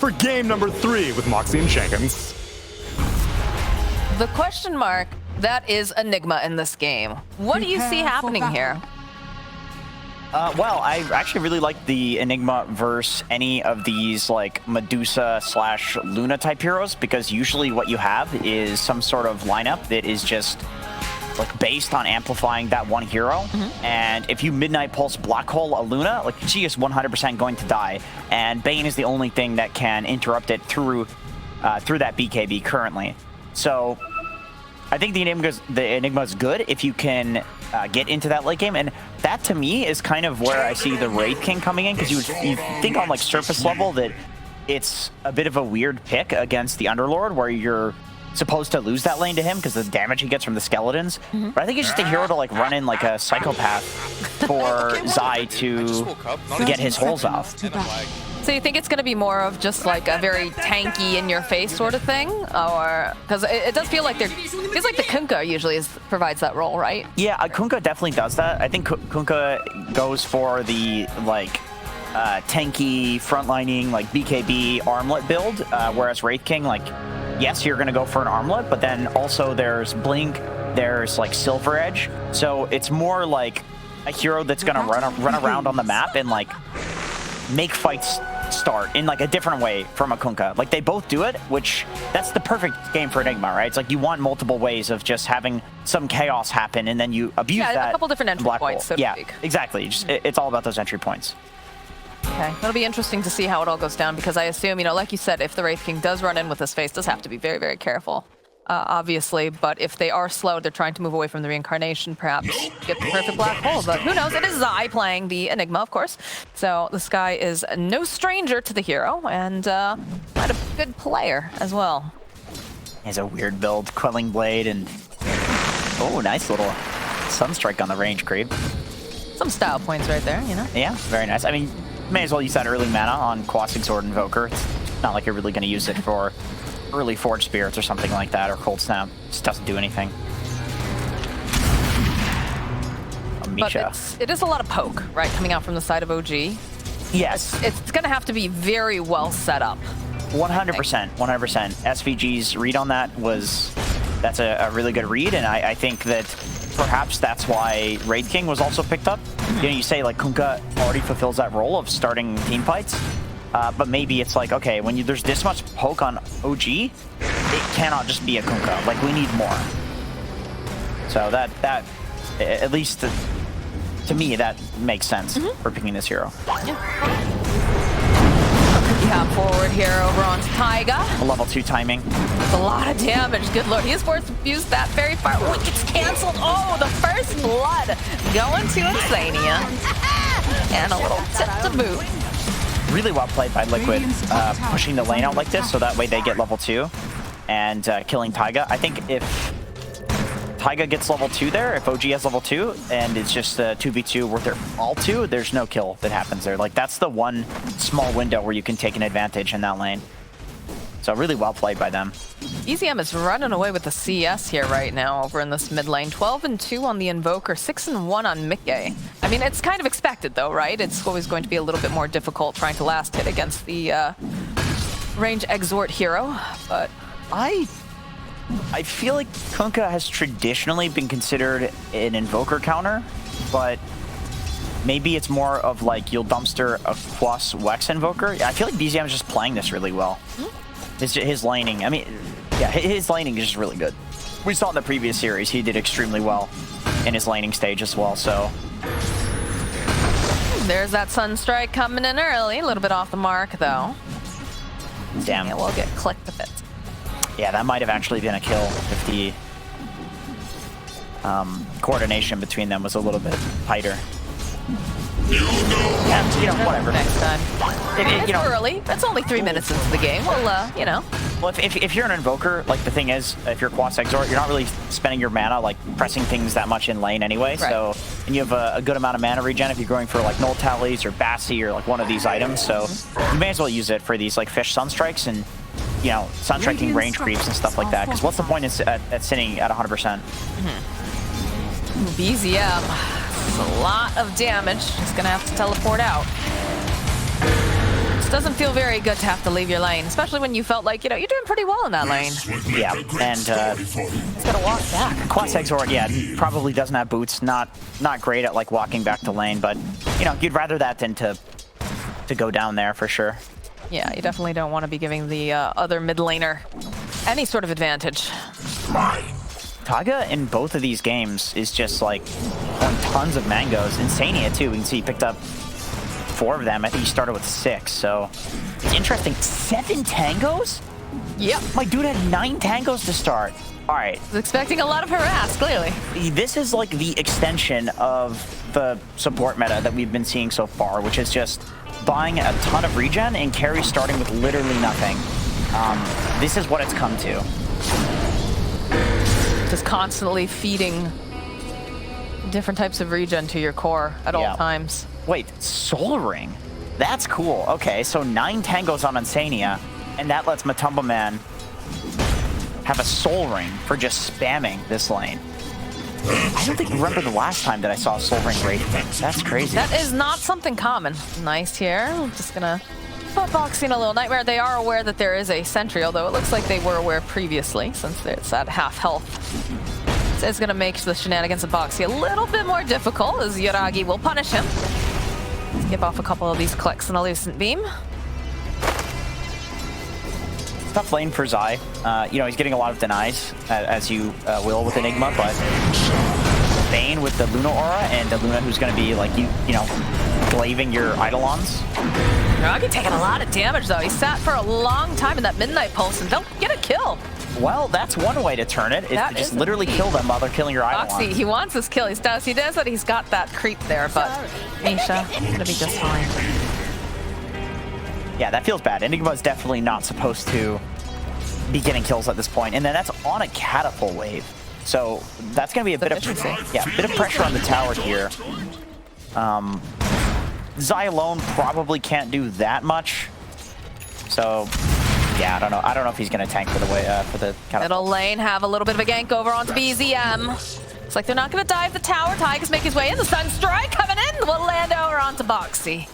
for game number 3 with Moxie and Jenkins. The question mark, that is Enigma in this game. What do you see happening here? Well, I actually really like the Enigma versus any of these like Medusa / Luna type heroes, because usually what you have is some sort of lineup that is just like based on amplifying that one hero. And if you Midnight Pulse Black Hole a Luna, like she is 100% going to die, and Bane is the only thing that can interrupt it through that BKB currently. So I think the Enigma is good if you can get into that late game, and that to me is kind of where I see the Wraith King coming in, because you think on like surface level that it's a bit of a weird pick against the Underlord, where you're supposed to lose that lane to him because of the damage he gets from the skeletons. But I think it's just a hero to like run in like a psychopath for Zai to get his holes off. So you think it's going to be more of just like a very tanky in your face sort of thing, or because it does feel like feels like the Kunkka usually provides that role, right? Yeah, Kunkka definitely does that. I think Kunkka goes for the like tanky frontlining like BKB armlet build, whereas Wraith King, like, yes, you're going to go for an armlet, but then also there's Blink, there's like Silver Edge, so it's more like a hero that's going to run around on the map and like make fights start in like a different way from a Kunkka. Like they both do it, which that's the perfect game for Enigma, right? It's like you want multiple ways of just having some chaos happen, and then you abuse that. Yeah, a couple different entry points, so to speak. Exactly. It's all about those entry points. Okay, it'll be interesting to see how it all goes down, because I assume, you know, like you said, if the Wraith King does run in with his face, does have to be very, very careful, obviously. But if they are slow, they're trying to move away from the reincarnation, perhaps get the perfect black hole. But who knows? It is Zai playing the Enigma, of course. So this guy is no stranger to the hero, and quite a good player as well. He has a weird build, Quelling Blade, and oh, nice little Sunstrike on the range creep. Some style points right there, you know? Yeah, very nice. I mean, may as well use that early mana on Quasig Sword Invoker. It's not like you're really going to use it for early Forge Spirits or something like that, or Cold Snap. It just doesn't do anything. But it is a lot of poke, right, coming out from the side of OG. Yes. It's going to have to be very well set up. 100%, 100%. SVG's read on that that's a really good read, and I think that perhaps that's why Wraith King was also picked up. You know, you say like Kunkka already fulfills that role of starting team fights, but maybe it's like, okay, when there's this much poke on OG, it cannot just be a Kunkka. Like, we need more. So that at least to me, that makes sense for picking this hero. Yeah. Forward here over onto Taiga. A level 2 timing. That's a lot of damage. Good lord. He is forced to use that very far. Oh, it gets canceled. Oh, the first blood going to Insania. And a little tip to boot. Really well played by Liquid, pushing the lane out like this so that way they get level 2 and killing Taiga. I think if Taiga gets level 2 there, if OG has level 2, and it's just a 2v2 where they're all 2, there's no kill that happens there. Like, that's the one small window where you can take an advantage in that lane. So really well played by them. EZM is running away with the CS here right now over in this mid lane. 12-2 on the Invoker, 6-1 on Mickey. I mean, it's kind of expected though, right? It's always going to be a little bit more difficult trying to last hit against the range exort hero, but I feel like Kunkka has traditionally been considered an Invoker counter, but maybe it's more of like you'll dumpster a Quas Wex Invoker. I feel like BZM is just playing this really well. His laning, I mean, yeah, his laning is just really good. We saw in the previous series, he did extremely well in his laning stage as well, so. There's that Sunstrike coming in early, a little bit off the mark though. Damn. Yeah, we'll get clicked with it. Yeah, that might have actually been a kill if the coordination between them was a little bit tighter. Yeah, you know, whatever. Next time. It's early. It's only 3 minutes into the game. Well, you know. Well, if you're an Invoker, like the thing is, if you're Quas Exort, you're not really spending your mana like pressing things that much in lane anyway. Right. So, and you have a good amount of mana regen if you're going for like Null Tallies or Bassi or like one of these items. So you may as well use it for these like Fish Sunstrikes and, you know, Sunstriking range creeps and stuff like that. Because what's the point at sitting at 100%? BZM. A lot of damage. Just gonna have to teleport out. Doesn't feel very good to have to leave your lane, especially when you felt like, you know, you're doing pretty well in that lane. Yeah, and He's gotta walk back. Quas Exort, yeah, probably doesn't have boots. Not great at like walking back to lane, but you know, you'd rather that than to go down there for sure. Yeah, you definitely don't want to be giving the other mid laner any sort of advantage. Taiga in both of these games is just like on tons of mangoes. Insania too. We can see he picked up 4 of them. I think he started with 6. So it's interesting. 7 tangos? Yep. My dude had 9 tangos to start. All right. Was expecting a lot of harass, clearly. This is like the extension of the support meta that we've been seeing so far, which is just buying a ton of regen and carry starting with literally nothing. This is what it's come to. Just constantly feeding different types of regen to your core at all times. Wait, Soul Ring? That's cool. Okay, so 9 tangos on Insania, and that lets MATUMBAMAN have a Soul Ring for just spamming this lane. I don't remember the last time that I saw a Soul Ring Wraith. That's crazy. That is not something common. Nice here. I'm just gonna put Boxing a little nightmare. They are aware that there is a sentry, although it looks like they were aware previously, since it's at half health. So it's gonna make the shenanigans of Boxy a little bit more difficult, as Yuragi will punish him. Skip off a couple of these clicks and a Lucent Beam. Tough lane for Zai. You know, he's getting a lot of denies, as you will with Enigma, but Bane with the Luna Aura and the Luna who's going to be like, you know, glaving your Eidolons. Yuragi taking a lot of damage, though. He sat for a long time in that Midnight Pulse and don't get a kill. Well, that's one way to turn it, is to just literally kill them while they're killing your Eidolons. Boxy, he wants his kill. He does that. He's got that creep there, but Misha, gonna be just fine. Yeah, that feels bad. Enigma's definitely not supposed to be getting kills at this point, and then that's on a catapult wave. So that's going to be a bit of pressure on the tower here. Zai alone probably can't do that much. So yeah, I don't know if he's going to tank for the catapult. Middle lane have a little bit of a gank over onto BZM. Looks like they're not going to dive the tower. Tigers make his way in. The Sunstrike coming in will land over onto Boxy.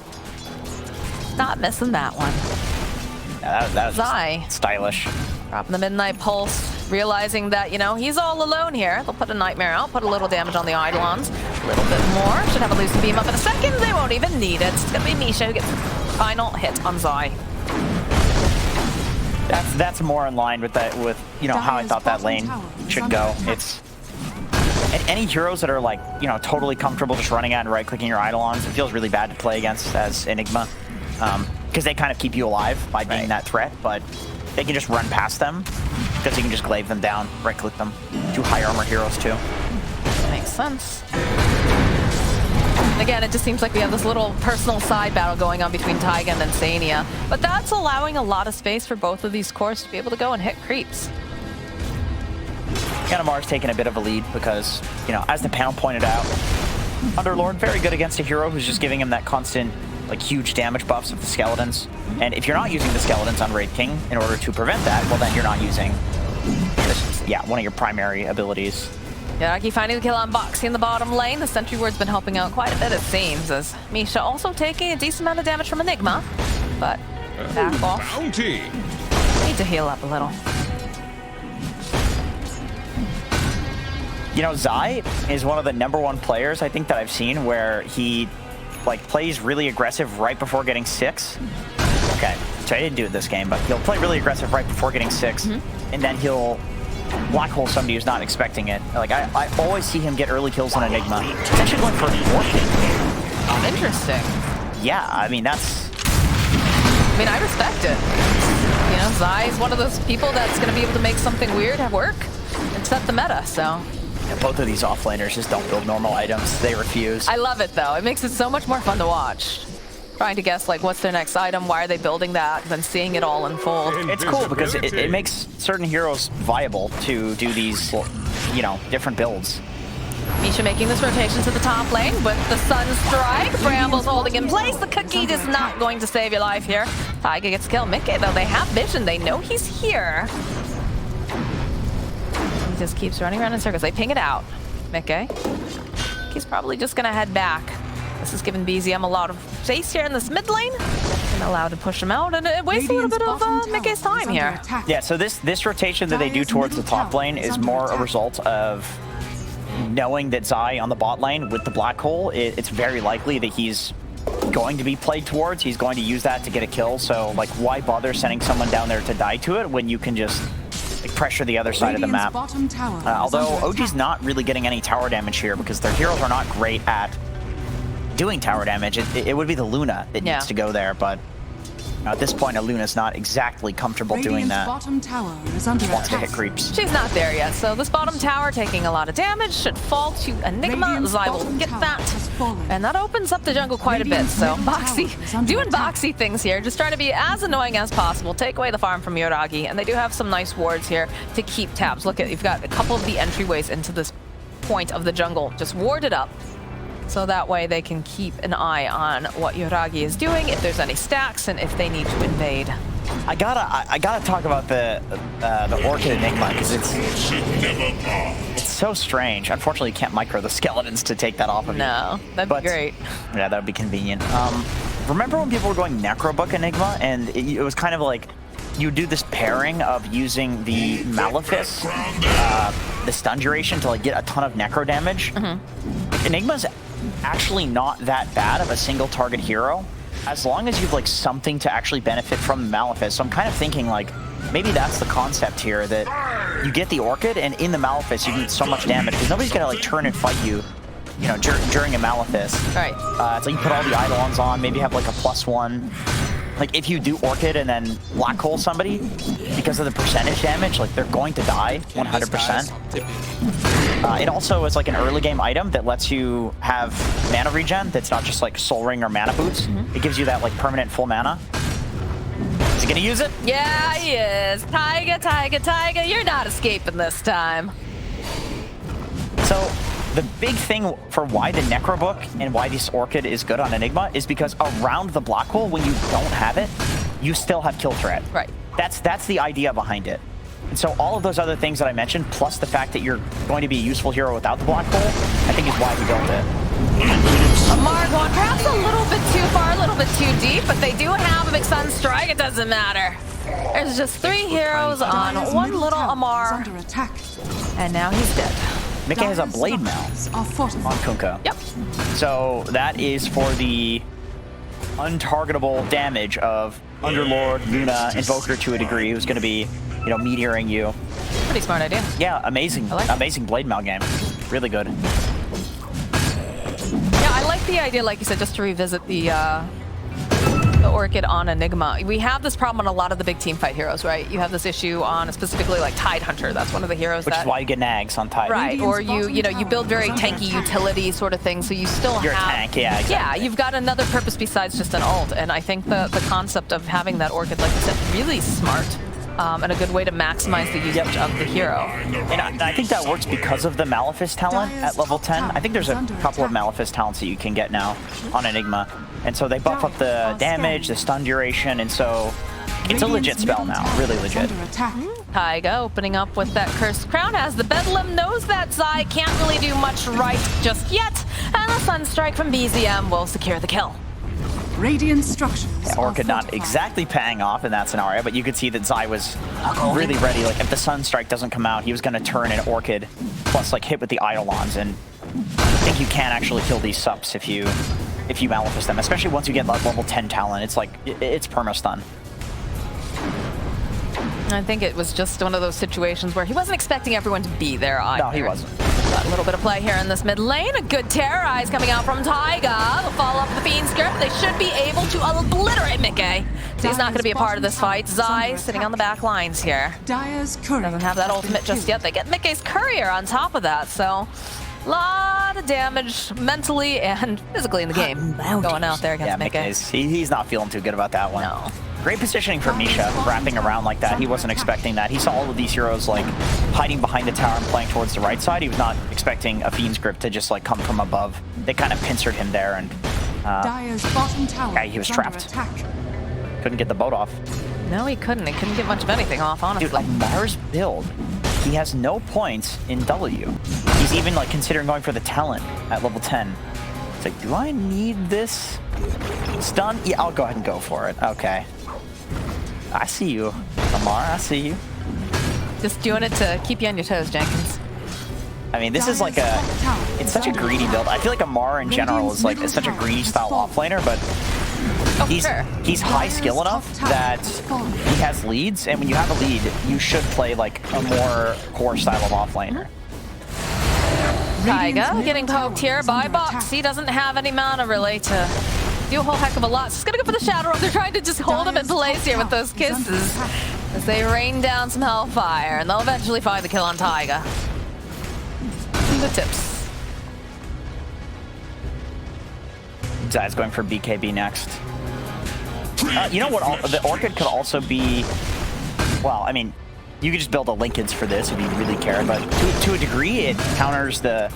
Not missing that one. Yeah, that was Zai. Stylish. Dropping the Midnight Pulse, realizing that, you know, he's all alone here. They'll put a Nightmare out, put a little damage on the Eidolons. A little bit more. Should have a Lucent Beam up in a second. They won't even need it. It's going to be Misha who gets the final hit on Zai. That's more in line with that, you know, how I thought that lane should go. It's any heroes that are like, you know, totally comfortable just running out and right-clicking your Eidolons, it feels really bad to play against as Enigma. Because they kind of keep you alive by being that threat, but they can just run past them because you can just glaive them down, right-click them. 2 high armor heroes too. Makes sense. And again, it just seems like we have this little personal side battle going on between Taiga and Insania, but that's allowing a lot of space for both of these cores to be able to go and hit creeps. Kanamar's taking a bit of a lead because, you know, as the panel pointed out, Underlorad very good against a hero who's just giving him that constant, like, huge damage buffs of the skeletons. And if you're not using the skeletons on Wraith King in order to prevent that, well, then you're not using this, one of your primary abilities. Yuragi finding the kill on Boxy in the bottom lane. The Sentry Ward's been helping out quite a bit, it seems, as Misha also taking a decent amount of damage from Enigma, but back off. Bounty. Need to heal up a little. You know, Zai is one of the #1 players I think that I've seen where he like plays really aggressive right before getting 6. Okay, so I didn't do it this game, but he'll play really aggressive right before getting 6, and then he'll black hole somebody who's not expecting it. Like I always see him get early kills on Enigma. He's actually going for a 4 pick. Interesting. Yeah, I mean that's. I mean, I respect it. You know, Zai is one of those people that's going to be able to make something weird have work and set the meta. So. Yeah, both of these offlaners just don't build normal items. They refuse. I love it though. It makes it so much more fun to watch. Trying to guess like what's their next item, why are they building that, then seeing it all unfold. It's cool because it makes certain heroes viable to do these, you know, different builds. Misha making this rotation to the top lane with the Sunstrike. Brambles holding in place. The cookie is not going to save your life here. Taiga gets killed. Mickey though, they have vision. They know he's here. He just keeps running around in circles. They ping it out. Mickey. He's probably just gonna head back. This is giving BZM a lot of space here in this mid lane. allowed to push him out, and it wastes a little bit of Mickey's time here. Yeah, so this rotation that they do towards the top lane is more a result of knowing that Zai on the bot lane with the black hole, it's very likely that he's going to be played towards. He's going to use that to get a kill, so like why bother sending someone down there to die to it when you can just like, pressure the other side of the map. Although OG's not really getting any tower damage here because their heroes are not great at doing tower damage. It would be the Luna that needs to go there, but at this point, a Luna's not exactly comfortable doing that. Bottom tower is under Wants to attack. hit creeps. She's not there yet, so this bottom tower taking a lot of damage should fall to Enigma. Zai will get that, and that opens up the jungle quite a bit. So Boxy doing Boxy things here, just trying to be as annoying as possible, take away the farm from Yoragi, and they do have some nice wards here to keep tabs. Look at, you've got a couple of the entryways into this point of the jungle just warded up. So that way they can keep an eye on what Yoragi is doing, if there's any stacks, and if they need to invade. I gotta talk about the Orchid Enigma because it's so strange. Unfortunately, you can't micro the skeletons to take that off of you. No, that'd be great. Yeah, that would be convenient. Remember when people were going Necrobook Enigma, and it was kind of like you do this pairing of using the Malefice, the stun duration to like get a ton of necro damage. Enigma's actually not that bad of a single target hero as long as you've like something to actually benefit from Malefice. So I'm kind of thinking like maybe that's the concept here, that you get the Orchid and in the Malefice you get so much damage because nobody's gonna like turn and fight you, you know, during a Malefice. Right. It's like you put all the Eidolons on, maybe have like a +1. Like if you do Orchid and then black hole somebody because of the percentage damage, like they're going to die 100%. It also is like an early game item that lets you have mana regen that's not just like Soul Ring or Mana Boots. It gives you that like permanent full mana. Is he gonna use it? Yeah, he is. Taiga, you're not escaping this time. So the big thing for why the Necrobook and why this Orchid is good on Enigma is because around the black hole, when you don't have it, you still have kill threat. Right. That's the idea behind it. And so all of those other things that I mentioned, plus the fact that you're going to be a useful hero without the black hole, I think is why we built it. Amargon, perhaps a little bit too far, a little bit too deep, but they do have a big Sunstrike. It doesn't matter. There's just 3 heroes on one little Amar, and now he's dead. Mickey has a Blade Mail on Kunkka. Yep. So that is for the untargetable damage of Underlord, Luna, Invoker to a degree, who's going to be, you know, meteoring you. Pretty smart idea. Yeah, amazing. Amazing Blade Mail game. Really good. Yeah, I like the idea, like you said, just to revisit the Orchid on Enigma. We have this problem on a lot of the big team fight heroes, right? You have this issue on specifically like Tidehunter. That's one of the heroes Which is why you get nags on Tide. Right, or you know, you build very tanky utility sort of thing, so you still You're have... a tank, yeah, exactly. Yeah, you've got another purpose besides just an ult, and I think the concept of having that Orchid, like you said, really smart. And a good way to maximize the usage of the hero. And I think that works because of the Malefice talent at level 10. I think there's a couple of Malefice talents that you can get now on Enigma. And so they buff up the damage, the stun duration, and so it's a legit spell now, really legit. Taiga opening up with that Cursed Crown as the Bedlam knows that Zai can't really do much right just yet, and the Sunstrike from BZM will secure the kill. Radiant structures. Yeah, Orchid not exactly paying off in that scenario, but you could see that Zai was really ready. Like if the Sunstrike doesn't come out, he was going to turn an Orchid plus like hit with the Eidolons, and I think you can actually kill these subs if you Malefice them, especially once you get like level 10 talent. It's like it's perma-stun. I think it was just one of those situations where he wasn't expecting everyone to be there either. No, he wasn't. Got a little bit of play here in this mid lane. A good Terrorize coming out from Taiga. The follow up the Fiend Script. They should be able to obliterate Mickey. So he's not going to be a part of this fight. Zai sitting on the back lines here. Doesn't have that ultimate just yet. They get Mickey's Courier on top of that. So a lot of damage mentally and physically in the game going out there against Mickey. He's not feeling too good about that one. No. Great positioning for Misha, wrapping around like that. He wasn't expecting that. He saw all of these heroes like hiding behind the tower and playing towards the right side. He was not expecting a Fiend's Grip to just like come from above. They kind of pincered him there, and yeah, he was trapped. Couldn't get the boat off. No, he couldn't. He couldn't get much of anything off, honestly. Dude, Amar's build, he has no points in W. He's even like considering going for the talent at level 10. It's like, do I need this? Stun? Yeah, I'll go ahead and go for it. Okay. I see you, Amar. I see you. Just doing it to keep you on your toes, Jenkins. I mean, this is like a... It's such a greedy build. I feel like Amar in general is like such a greedy style offlaner, but he's high skill enough that he has leads, and when you have a lead, you should play like a more core style of offlaner. Taiga getting poked here by Box. He doesn't have any mana really to do a whole heck of a lot. So he's gonna go for the Shadow Realm. They're trying to just hold him in place here with those kisses as they rain down some Hellfire, and they'll eventually find the kill on Taiga. The tips. Zai's going for BKB next. You know what? The Orchid could also be... Well, I mean, you could just build a Linkage for this if you really care, but to a degree, it counters the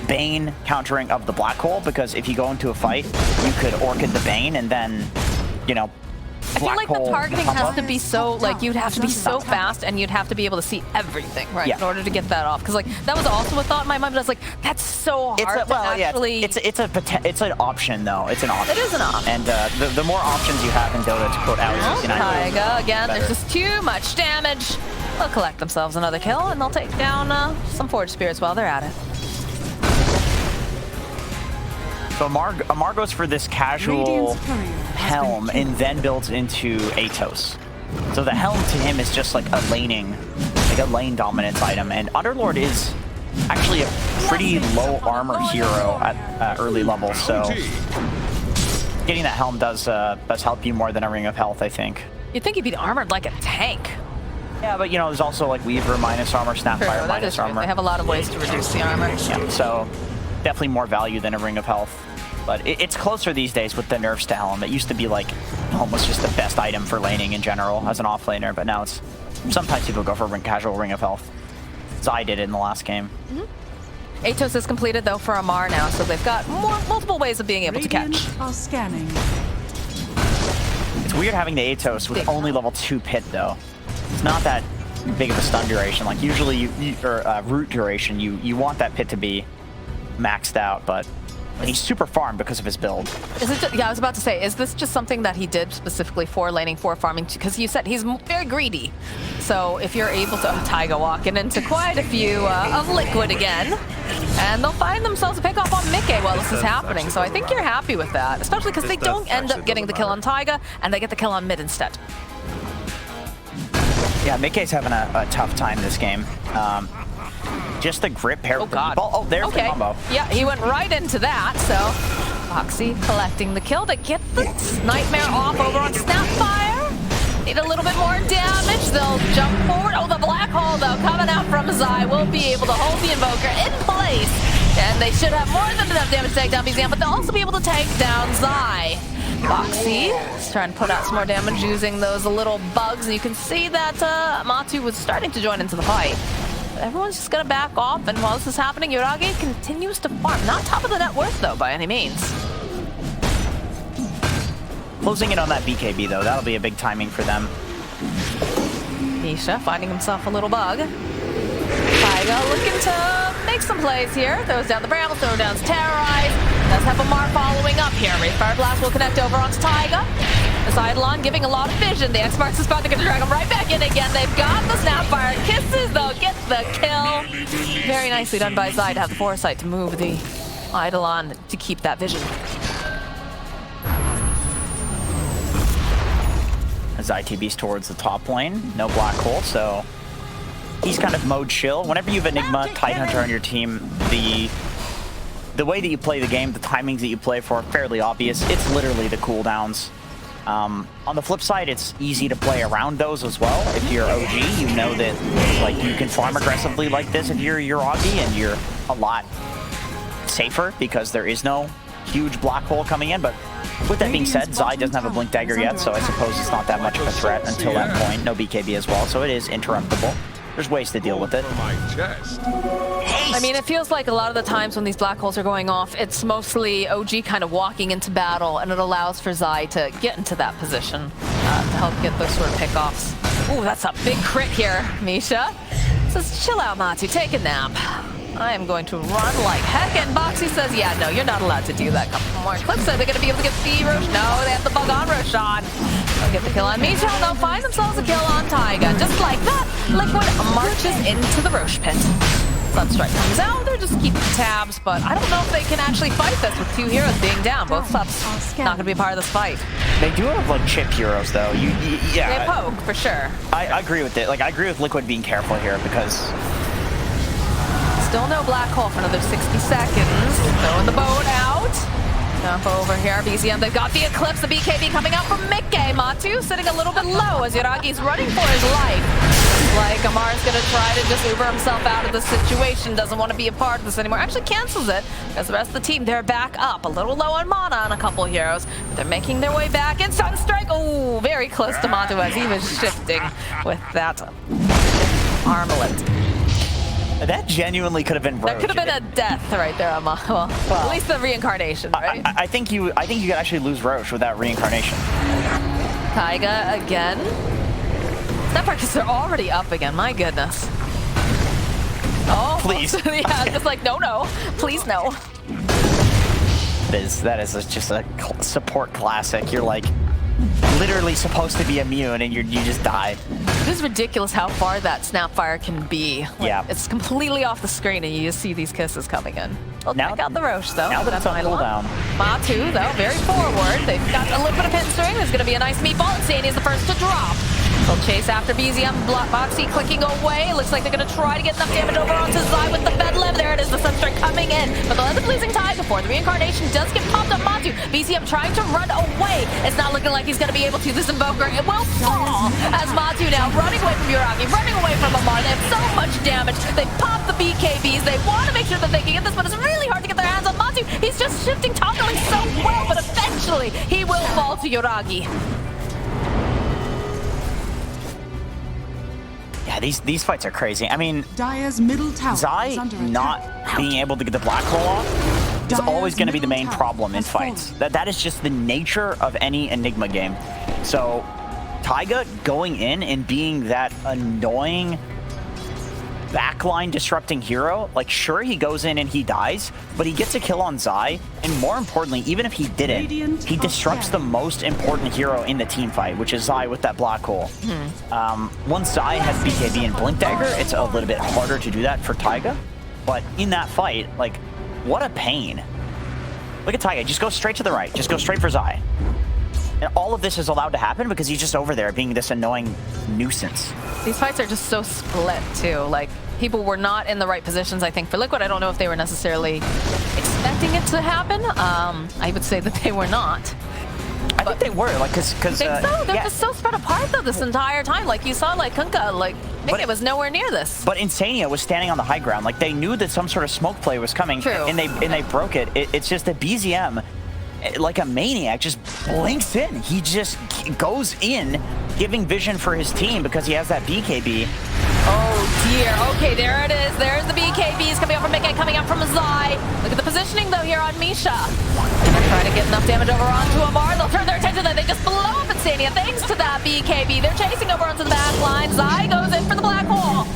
Bane countering of the Black Hole, because if you go into a fight, you could Orchid the Bane and then, you know, I feel like the targeting has to be so, like, you'd have to be so fast and you'd have to be able to see everything, right, in order to get that off. Because, like, that was also a thought in my mind, but I was like, that's so hard to actually... Yeah, it's an option, though. It's an option. It is an option. And the more options you have in Dota to put out as Taiga, again, there's just too much damage. They'll collect themselves another kill, and they'll take down some Forge Spirits while they're at it. So Amar goes for this casual Helm and then builds into Atos. So the Helm to him is just like a lane dominance item, and Underlord is actually a pretty low armor hero at early levels, so getting that Helm does help you more than a Ring of Health, I think. You'd think he'd be armored like a tank. Yeah, but you know, there's also like Weaver minus armor, Snapfire minus armor. They have a lot of ways to reduce the armor. Yeah, so definitely more value than a Ring of Health. But it's closer these days with the nerfs to Helm. It used to be like almost just the best item for laning in general as an offlaner, but now it's sometimes people go for casual Ring of Health. Zai did it in the last game. Atos is completed though for Amar now, so they've got multiple ways of being able to catch. Are scanning. It's weird having the Atos with only level 2 pit though. It's not that big of a stun duration. Like usually root duration, you want that pit to be maxed out, but he's super farmed because of his build. Is it just, yeah, I was about to say, is this just something that he did specifically for laning, for farming? Because you said he's very greedy. So if you're able to... Taiga walking into quite a few of Liquid again. And they'll find themselves a pick off on Mickey while this is happening. So I think you're happy with that. Especially because they don't end up getting the kill on Taiga, and they get the kill on mid instead. Yeah, Mickey's having a tough time this game. Just the grip pair with the ball. Oh, there's the combo. Yeah, he went right into that, so Foxy collecting the kill to get the Nightmare off over on Snapfire. Need a little bit more damage. They'll jump forward. Oh, the Black Hole, though, coming out from Zai will be able to hold the Invoker in place. And they should have more than enough damage to take down BZM, but they'll also be able to take down Zai. Foxy is trying to put out some more damage using those little bugs. And you can see that Matu was starting to join into the fight. Everyone's just gonna back off, and while this is happening, Yuragi continues to farm. Not top of the net worth, though, by any means. Closing in on that BKB, though. That'll be a big timing for them. Misha finding himself a little bug. Taiga looking to make some plays here. Throws down the Bramble, throws down Terrorize. Does have Amar following up here. Wraith Fire Blast will connect over onto Taiga. The Eidolon giving a lot of vision. The X-Marks is about to drag him right back in again. They've got the Snapfire. Kisses, though, get the kill. Very nicely done by Zai to have the foresight to move the Eidolon to keep that vision. Zai TB's towards the top lane. No Black Hole, so he's kind of mode chill. Whenever you have Enigma, Tidehunter on your team, the way that you play the game, the timings that you play for are fairly obvious. It's literally the cooldowns. On the flip side, it's easy to play around those as well. If you're OG, you know that like you can farm aggressively like this if you're Yuragi, and you're a lot safer because there is no huge Black Hole coming in. But with that being said, Zai doesn't have a Blink Dagger yet, so I suppose it's not that much of a threat until that point. No BKB as well, so it is interruptible. There's ways to deal with it. I mean, it feels like a lot of the times when these Black Holes are going off, it's mostly OG kind of walking into battle, and it allows for Zai to get into that position to help get those sort of pickoffs. Ooh, that's a big crit here, Misha. Says, chill out, Matu, take a nap. I am going to run like heck, and Boxy says, yeah, no, you're not allowed to do that. Couple more clips. Are they going to be able to get the Rosh? No, they have the bug on Roshan. They'll get the kill on Misha, and they'll find themselves a kill on Taiga. Just like that, Liquid marches into the Rosh pit. Sunstrike comes out, they're just keeping tabs, but I don't know if they can actually fight this with 2 heroes being down. Both subs not going to be a part of this fight. They do have like chip heroes though. Yeah. They poke, for sure. I agree with it. Like, I agree with Liquid being careful here because... Still no black hole for another 60 seconds. Throwing the boat out. Jump over here. BCM, they've got the Eclipse, the BKB coming out from Mickey. Matu sitting a little bit low as Yuragi's running for his life. Like Amar's gonna try to just Uber himself out of the situation, doesn't want to be a part of this anymore. Actually cancels it, because the rest of the team, they're back up. A little low on mana on a couple heroes, but they're making their way back. And Sunstrike, oh, very close to Matu as he was shifting with that armlet. That genuinely could have been Roach. That could have been a death right there on Matu. Well, at least the reincarnation, right? I think you could actually lose Roach with that reincarnation. Taiga again. That part because they're already up again. My goodness. Oh, please. Yeah, just like no, please no. That is just a support classic. You're like literally supposed to be immune and you just die. It is ridiculous how far that Snapfire can be. Like, yeah. It's completely off the screen and you just see these kisses coming in. They'll now, check out the Roche though. Now that it's on cooldown. Matu though, very forward. They've got a little bit of pin string. There's going to be a nice meatball. And Sani is the first to drop. They'll chase after BZM. Boxy clicking away. Looks like they're going to try to get enough damage over onto Zai with the Bedlev. There it is, the Sunstrike coming in. But they'll end up losing Taiga before the reincarnation does get popped up. Matu, BZM trying to run away. It's not looking like he's going to be able to. This Invoker, it will fall as Matu now running away from Yuragi, running away from Amar. They have so much damage. They pop the BKBs. They want to make sure that they can get this, but it's really hard to get their hands on Matu. He's just shifting top lane so well, but eventually he will fall to Yuragi. Yeah, these fights are crazy. I mean, Dire's middle tower Zai not being able to get the black hole off is always going to be the main problem in fights. That is just the nature of any Enigma game. So Taiga going in and being that annoying backline disrupting hero, like sure he goes in and he dies, but he gets a kill on Zai, and more importantly, even if he didn't, he disrupts the most important hero in the team fight, which is Zai with that black hole. Once Zai has BKB and Blink Dagger, it's a little bit harder to do that for Taiga, but in that fight, like, what a pain. Look at Taiga, just go straight to the right, just go straight for Zai. And all of this is allowed to happen because he's just over there being this annoying nuisance. These fights are just so split too. Like, people were not in the right positions, I think, for Liquid. I don't know if they were necessarily expecting it to happen. I would say that they were not. I think they were, like, because they're just so spread apart though this entire time. Like you saw, like Kunkka, like it was nowhere near this. But Insania was standing on the high ground. Like they knew that some sort of smoke play was coming, True. and they broke it. It's just that BZM, like a maniac, just blinks in. He just goes in, giving vision for his team because he has that BKB. Oh dear. Okay, there it is. There's the BKBs coming out from Mickey, coming out from Zai. Look at the positioning though here on Misha. They're trying to get enough damage over onto Amar. They'll turn their attention then. They just blow up Insania thanks to that BKB. They're chasing over onto the back line. Zai goes in for the black hole.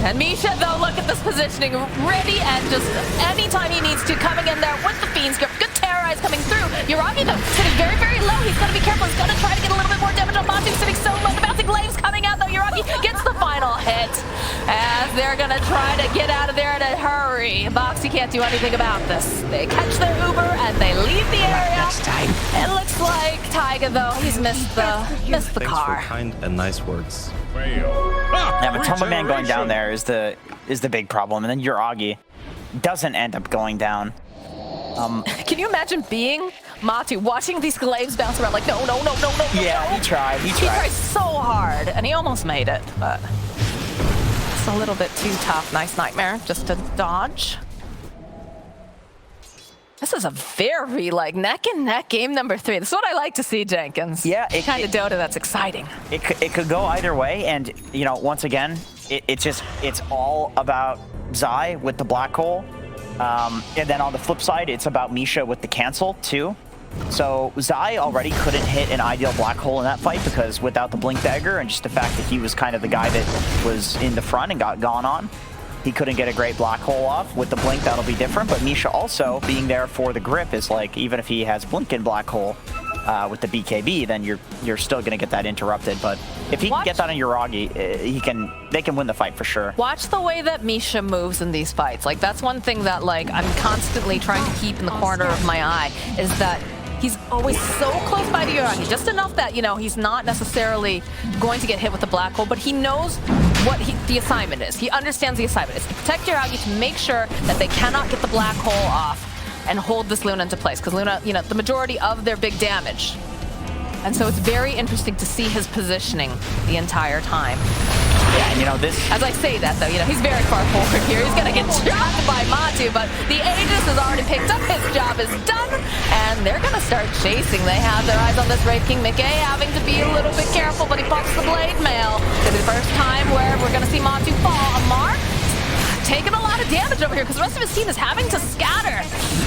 And Misha, though, look at this positioning, ready and just anytime he needs to, coming in there with the Fiend's Grip. Good terrorize coming through. Yuragi, though, sitting very, very low. He's got to be careful. He's got to try to get a little bit more damage on Matu, sitting so low. The bouncing glaives coming out, though. Yuragi gets the final hit as they're going to try to get out of there in a hurry. Boxy can't do anything about this. They catch their Uber and they leave the area. It looks like Taiga, though, he's missed the car. Thanks for kind and nice words. Yeah, MATUMBAMAN going down there is the big problem, and then Yuragi doesn't end up going down. Can you imagine being Matu, watching these glaives bounce around like, no. Yeah, he tried. He tried so hard, and he almost made it, but it's a little bit too tough. Nice Nightmare just to dodge. This is a very, like, neck-and-neck game number 3. This is what I like to see, Jenkins. Yeah. Kind of Dota that's exciting. It could go either way, and, you know, once again, it's all about Zai with the black hole. And then on the flip side, it's about Misha with the cancel, too. So Zai already couldn't hit an ideal black hole in that fight because without the Blink Dagger and just the fact that he was kind of the guy that was in the front and got gone on. he couldn't get a great black hole off. With the blink, that'll be different. But Misha also being there for the grip is like, even if he has blink and black hole with the BKB, then you're still gonna get that interrupted. But if he can get that on Yuragi, they can win the fight for sure. Watch the way that Misha moves in these fights. Like, that's one thing that, like, I'm constantly trying to keep in the corner of my eye, is that he's always so close by to Yuragi, just enough that, you know, he's not necessarily going to get hit with the black hole, but he knows what the assignment is. He understands the assignment is to protect Yuragi, to make sure that they cannot get the black hole off and hold this Luna into place, because Luna, you know, the majority of their big damage. And so it's very interesting to see his positioning the entire time. Yeah, and you know, this... As I say that, though, you know, he's very far forward here. He's going to get dropped by Matu, but the Aegis has already picked up. His job is done, and they're going to start chasing. They have their eyes on this Wraith King. McKay having to be a little bit careful, but he pops the blade mail. It's the first time where we're going to see Matu fall. Amar taking a lot of damage over here because the rest of his team is having to scatter.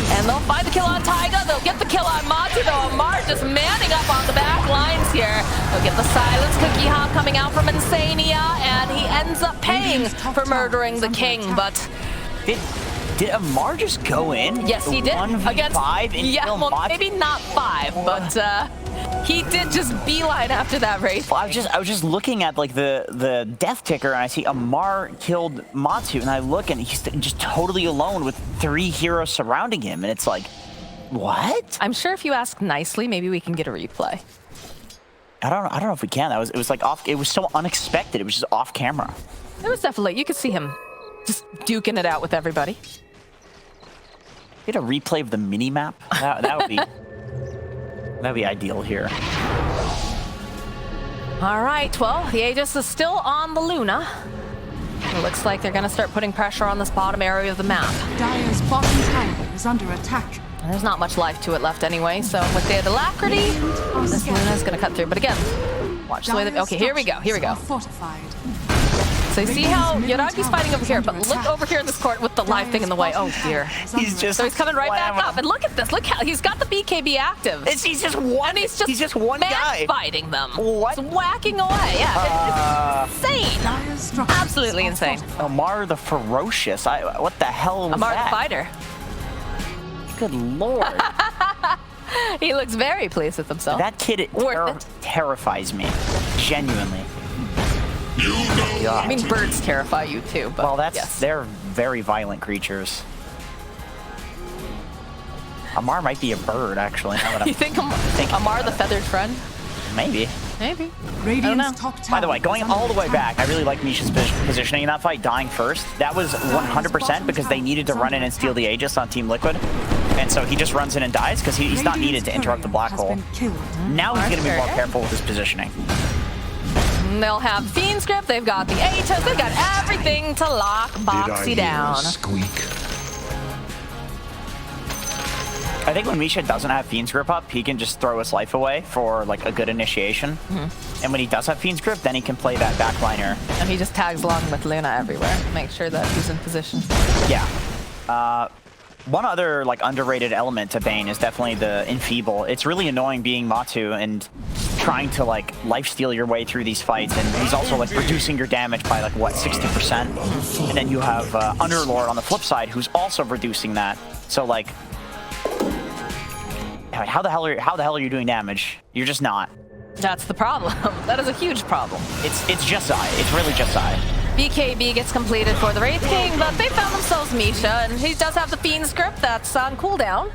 And they'll find the kill on Taiga. They'll get the kill on Matu, though. Amar just manning up on the back lines here. They'll get the silence. Cookie Hop coming out from Insania, and he ends up paying for murdering the king. But Did Amar just go in? yes, he did. 1v5 and yeah, kill well, Matu? maybe not 5, but he did just beeline after that Wraith. Well, I was just looking at like the death ticker, and I see Amar killed Matu, and I look and he's just totally alone with 3 heroes surrounding him, and it's like, what? I'm sure if you ask nicely, maybe we can get a replay. I don't know if we can. It was like off. It was so unexpected. It was just off camera. It was definitely, you could see him just duking it out with everybody. Get a replay of the mini map. That would be that'd be ideal here. All right, well, the Aegis is still on the Luna. It looks like they're going to start putting pressure on this bottom area of the map. Dire's bottom tower is under attack. And there's not much life to it left anyway, so with the alacrity, this Luna is going to cut through. But again, watch the way that... Okay, here we go, here we go. Fortified. So you see how Yuragi's fighting over here, but look over here in this court with the live thing in the way. Oh, dear. He's just... So he's coming right back up, and look at this. Look how he's got the BKB active. He's just one. And he's just one guy fighting them. What? Just whacking away. Yeah, it's insane. Dire's structures Absolutely are insane. fortified. Amar the Ferocious. What the hell was Amar that? the fighter. Good lord. He looks very pleased with himself. That kid terrifies me. Genuinely. I mean, birds terrify you too, but Well, yes. they're very violent creatures. Amar might be a bird, actually. Now that I'm You think thinking Amar about the it. feathered friend? Maybe. Maybe. Radiant's top tower By the way, going is under all the way attack. back, I really like Misha's positioning in that fight, dying first. That was 100% because they needed to run in and steal the Aegis on Team Liquid. And so he just runs in and dies because he's not needed to interrupt the black Has hole. been killed. Now he's going to be more Arthur. careful with his positioning. And they'll have Fiend's Grip, they've got the Aegis, they've got everything to lock Boxy down. Squeak. I think when Misha doesn't have Fiend's Grip up, he can just throw his life away for like a good initiation. And when he does have Fiend's Grip, then he can play that backliner. And he just tags along with Luna everywhere, make sure that he's in position. Yeah. One other like underrated element to Bane is definitely the Enfeeble. It's really annoying being Matu and trying to like lifesteal your way through these fights, and he's also like reducing your damage by like what, 60%. And then you have Underlorad on the flip side who's also reducing that. So like, how the hell are you doing damage? You're just not. That's the problem. That is a huge problem. It's just Zai. It's really just Zai. BKB gets completed for the Wraith King, but they found themselves Misha, and he does have the Fiend's Grip that's on cooldown.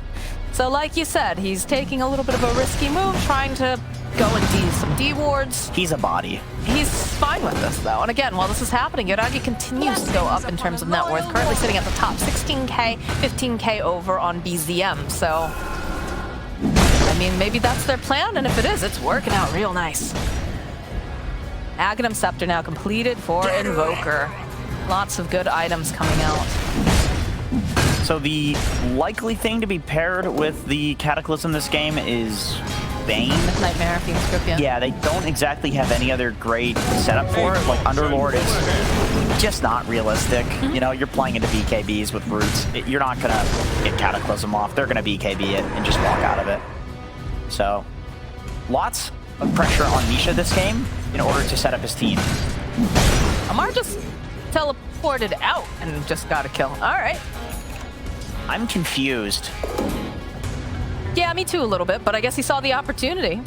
So like you said, he's taking a little bit of a risky move, trying to go and do some D-wards. He's a body. He's fine with this, though. And again, while this is happening, Yuragi continues to go up in terms of net worth, currently sitting at the top, 16K, 15K over on BZM. So, I mean, maybe that's their plan, and if it is, it's working out real nice. Aghanim Scepter now completed for Invoker. Lots of good items coming out. So the likely thing to be paired with the Cataclysm this game is Bane. Nightmare, Fiend's Grip, yeah. Yeah, they don't exactly have any other great setup for it. Like Underlord is just not realistic. You know, you're playing into BKBs with roots. You're not gonna get Cataclysm off. They're gonna BKB it and just walk out of it. So, lots of pressure on Misha this game in order to set up his team. Amar just teleported out and just got a kill. All right. I'm confused. Yeah, me too a little bit, but I guess he saw the opportunity.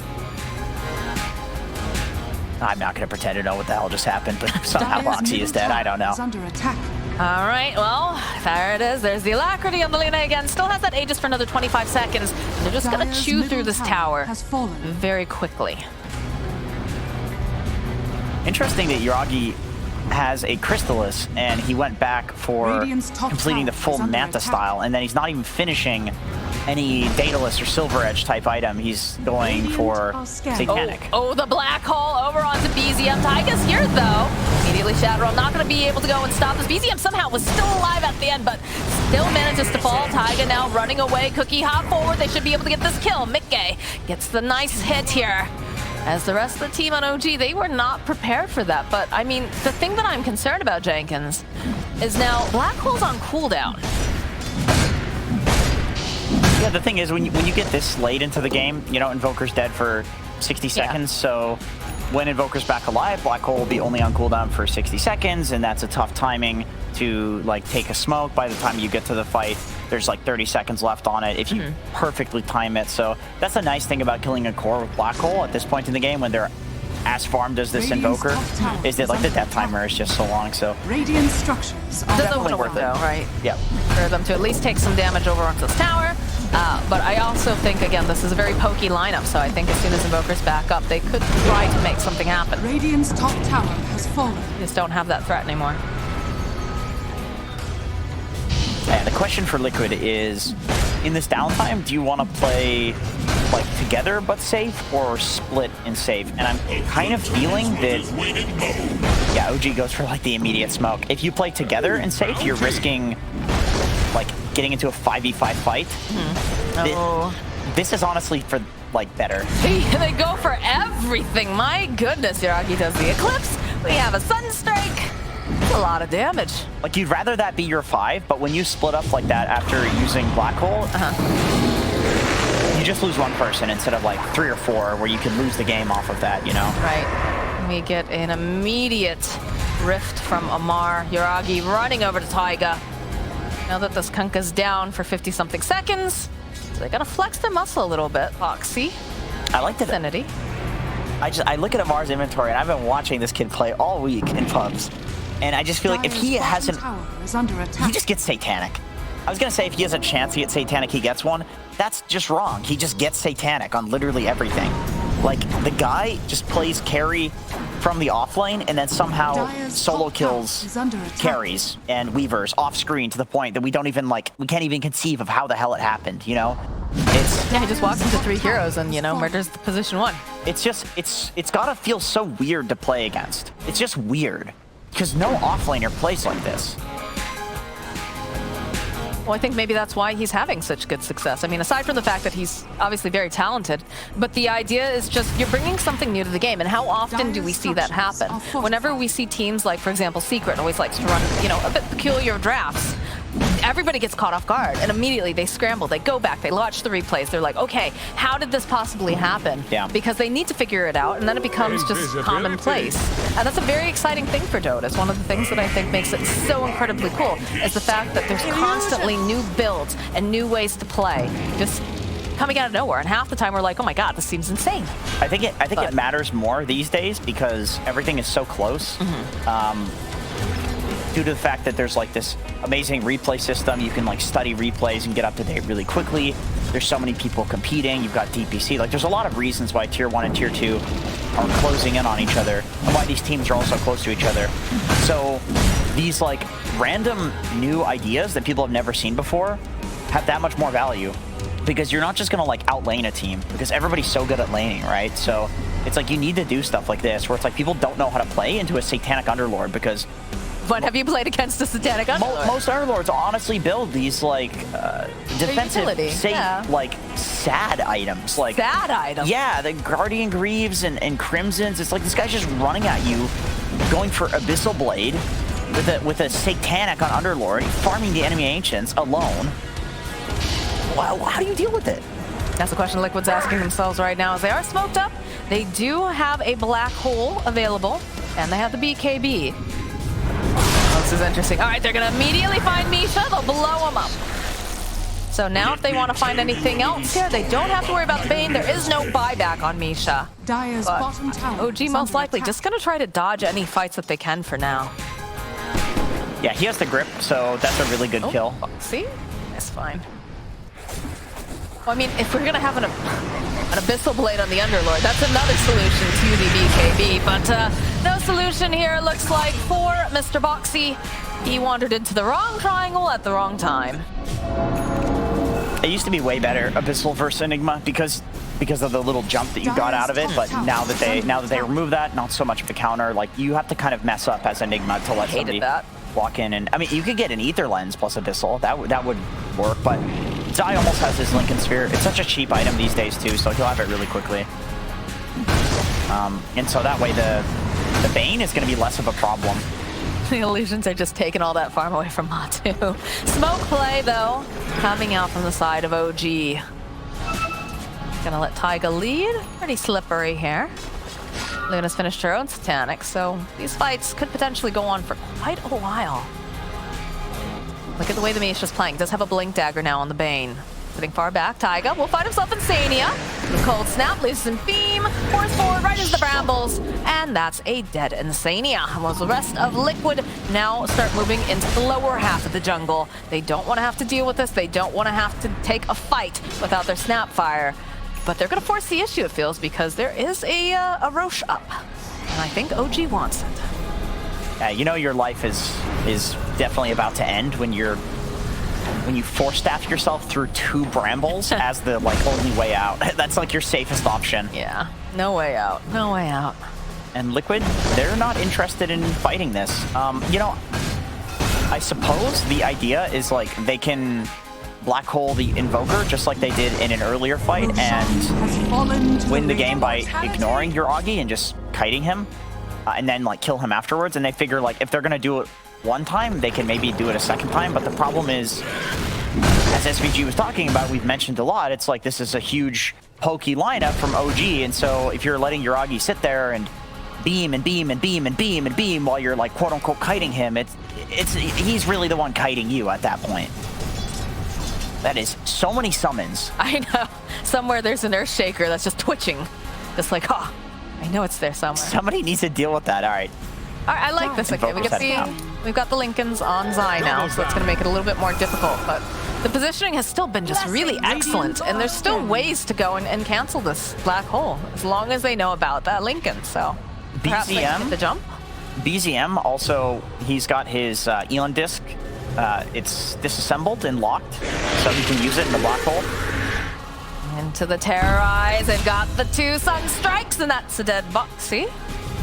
I'm not going to pretend to know what the hell just happened, but somehow Boxy is dead. I don't know. Is under attack. All right, well, there it is. There's the alacrity on the Luna again. Still has that Aegis for another 25 seconds. And they're just going to chew through this tower has fallen. very quickly. Interesting that Yuragi has a Crystallis, and he went back for completing the full Manta style, and then he's not even finishing any Daedalus or Silver Edge type item. He's going for Satanic. Oh, the black hole over onto BZM. Taiga's here, though. Immediately Shatter. I'm not going to be able to go and stop this. BZM somehow was still alive at the end, but still manages to fall. Taiga now running away. Cookie hop forward. They should be able to get this kill. Mickey gets the nice hit here. As the rest of the team on OG, they were not prepared for that. But, I mean, the thing that I'm concerned about, Jenkins, is now Black Hole's on cooldown. Yeah, the thing is, when you get this late into the game, you know, Invoker's dead for 60 seconds, so when Invoker's back alive, Black Hole will be only on cooldown for 60 seconds, and that's a tough timing to, like, take a smoke. By the time you get to the fight, there's like 30 seconds left on it if you perfectly time it. So that's the nice thing about killing a core with Black Hole at this point in the game when they're as farmed as this Invoker, is that like the death timer is just so long. So Radiant structures are definitely worth it. Though, right? Yeah. For them to at least take some damage over onto this tower. But I also think, again, this is a very pokey lineup, so I think as soon as Invoker's back up, they could try to make something happen. Radiant's top tower has fallen. They just don't have that threat anymore. Yeah, the question for Liquid is, in this downtime, do you want to play like together but safe, or split and safe? And I'm kind of feeling that, yeah, OG goes for like the immediate smoke. If you play together and safe, you're risking like getting into a 5v5 fight. This is honestly for like better. They go for everything. My goodness, Yuragi does the Eclipse. We have a Sunstrike. That's a lot of damage. Like, you'd rather that be your 5, but when you split up like that after using Black Hole, you just lose one person instead of like 3 or 4 where you can lose the game off of that, you know? Right. We get an immediate rift from Amar. Yuragi running over to Taiga. Now that this Kunkka's down for 50-something seconds, so they're gonna flex their muscle a little bit. Foxy. I like the Vicinity. I look at Amar's inventory, and I've been watching this kid play all week in pubs, and I just feel like if he hasn't, he just gets Satanic. I was gonna say if he has a chance to get Satanic, he gets one. That's just wrong. He just gets Satanic on literally everything. Like, the guy just plays carry from the offlane and then somehow solo kills carries and weavers off screen to the point that we don't even we can't even conceive of how the hell it happened, you know? Yeah, he just walks into 3 heroes and, you know, murders the position 1. It's just, it's gotta feel so weird to play against. It's just weird. Because no offlaner plays like this. Well, I think maybe that's why he's having such good success. I mean, aside from the fact that he's obviously very talented, but the idea is just you're bringing something new to the game. And how often do we see that happen? Whenever we see teams like, for example, Secret always likes to run, you know, a bit peculiar drafts. Everybody gets caught off guard, and immediately they scramble, they go back, they watch the replays, they're like, okay, how did this possibly happen? Yeah. Because they need to figure it out, and then it becomes just commonplace. And that's a very exciting thing for Dota. It's one of the things that I think makes it so incredibly cool, is the fact that there's constantly new builds and new ways to play, just coming out of nowhere. And half the time we're like, oh my god, this seems insane. I think it matters more these days because everything is so close. Due to the fact that there's like this amazing replay system, you can like study replays and get up to date really quickly. There's so many people competing. You've got DPC. Like, there's a lot of reasons why Tier 1 and Tier 2 are closing in on each other, and why these teams are also close to each other. So these like random new ideas that people have never seen before have that much more value, because you're not just gonna like outlane a team, because everybody's so good at laning, right? So it's like you need to do stuff like this where it's like people don't know how to play into a Satanic Underlord, because But have you played against a Satanic Underlord? Most Underlords honestly build these like defensive, safe, like sad items. Like sad items? Yeah, the Guardian Greaves and Crimsons. It's like this guy's just running at you, going for Abyssal Blade with a Satanic on Underlord, farming the enemy Ancients alone. Wow, how do you deal with it? That's the question Liquid's asking themselves right now. As they are smoked up, they do have a Black Hole available, and they have the BKB. This is interesting. All right, they're going to immediately find Misha. They'll blow him up. So now if they want to find anything else here, they don't have to worry about the Bane. There is no buyback on Misha. Dire's But bottom tower OG is most under likely attack. just going to try to dodge any fights that they can for now. Yeah, he has the grip, so that's a really good kill. See? That's fine. Well, I mean, if we're going to have an Abyssal Blade on the Underlord, that's another solution to the BKB. But no solution here, looks like, for Mr. Boxy. He wandered into the wrong triangle at the wrong time. It used to be way better, Abyssal versus Enigma, because of the little jump that you got out of it. But now that they remove that, not so much of a counter. Like, you have to kind of mess up as Enigma to let somebody walk in. And I mean, you could get an Ether Lens plus Abyssal. That would work. But Zai almost has his Lincoln Sphere. It's such a cheap item these days too, so he'll have it really quickly. And so that way the Bane is going to be less of a problem. The illusions are just taking all that farm away from Matu. Smoke play, though, coming out from the side of OG. Gonna let Taiga lead. Pretty slippery here. Luna's finished her own Satanic, so these fights could potentially go on for quite a while. Look at the way the Misha's playing. Does have a Blink Dagger now on the Bane. Sitting far back, Taiga will find himself Insania. The Cold Snap, loses Beam, force forward right into the Brambles, and that's a dead Insania. While the rest of Liquid now start moving into the lower half of the jungle. They don't want to have to deal with this. They don't want to have to take a fight without their Snapfire. But they're going to force the issue, it feels, because there is a Roche up. And I think OG wants it. Yeah, you know your life is definitely about to end when you force staff yourself through 2 Brambles as the only way out. That's like your safest option. Yeah, no way out. No way out. And Liquid, they're not interested in fighting this. You know, I suppose the idea is like they can black hole the Invoker just like they did in an earlier fight and win the game by ignoring your Augie and just kiting him and then kill him afterwards. And they figure if they're gonna do it one time, they can maybe do it a second time. But the problem is, as SVG was talking about, we've mentioned a lot, it's like this is a huge pokey lineup from OG, and so if you're letting your Augie sit there and beam and beam and beam and beam and beam while you're quote unquote kiting him, he's really the one kiting you at that point. That is so many summons. I know. Somewhere there's an Earthshaker that's just twitching. Just like, oh, I know it's there somewhere. Somebody needs to deal with that. All right. I like this. Okay, we can see we've got the Lincolns on Zai now, so that's going to make it a little bit more difficult. But the positioning has still been just really excellent, and there's still ways to go and cancel this black hole as long as they know about that Lincoln. So perhaps they can hit the jump. BZM also, he's got his Elon disc. It's disassembled and locked, so he can use it in the black hole. Into the Terrorize. They've got the 2 Sun Strikes, and that's a dead Boxy.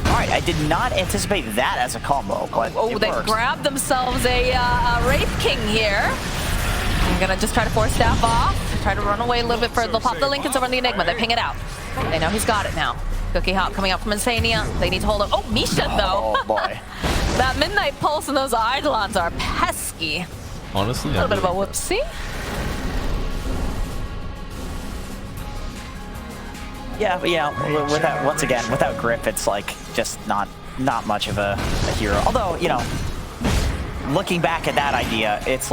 All right, I did not anticipate that as a combo, but they grabbed themselves a Wraith King here. I'm gonna just try to force staff off, try to run away a little bit further. They'll pop the Lincolns over on the Enigma. They ping it out. They know he's got it now. Cookie Hop coming out from Insania. They need to hold up. Oh, Misha though. Oh boy. That Midnight Pulse and those Eidolons are pesky. Honestly, a little bit of a whoopsie. Yeah, but without, once again, without grip, it's just not much of a hero. Although, looking back at that idea, it's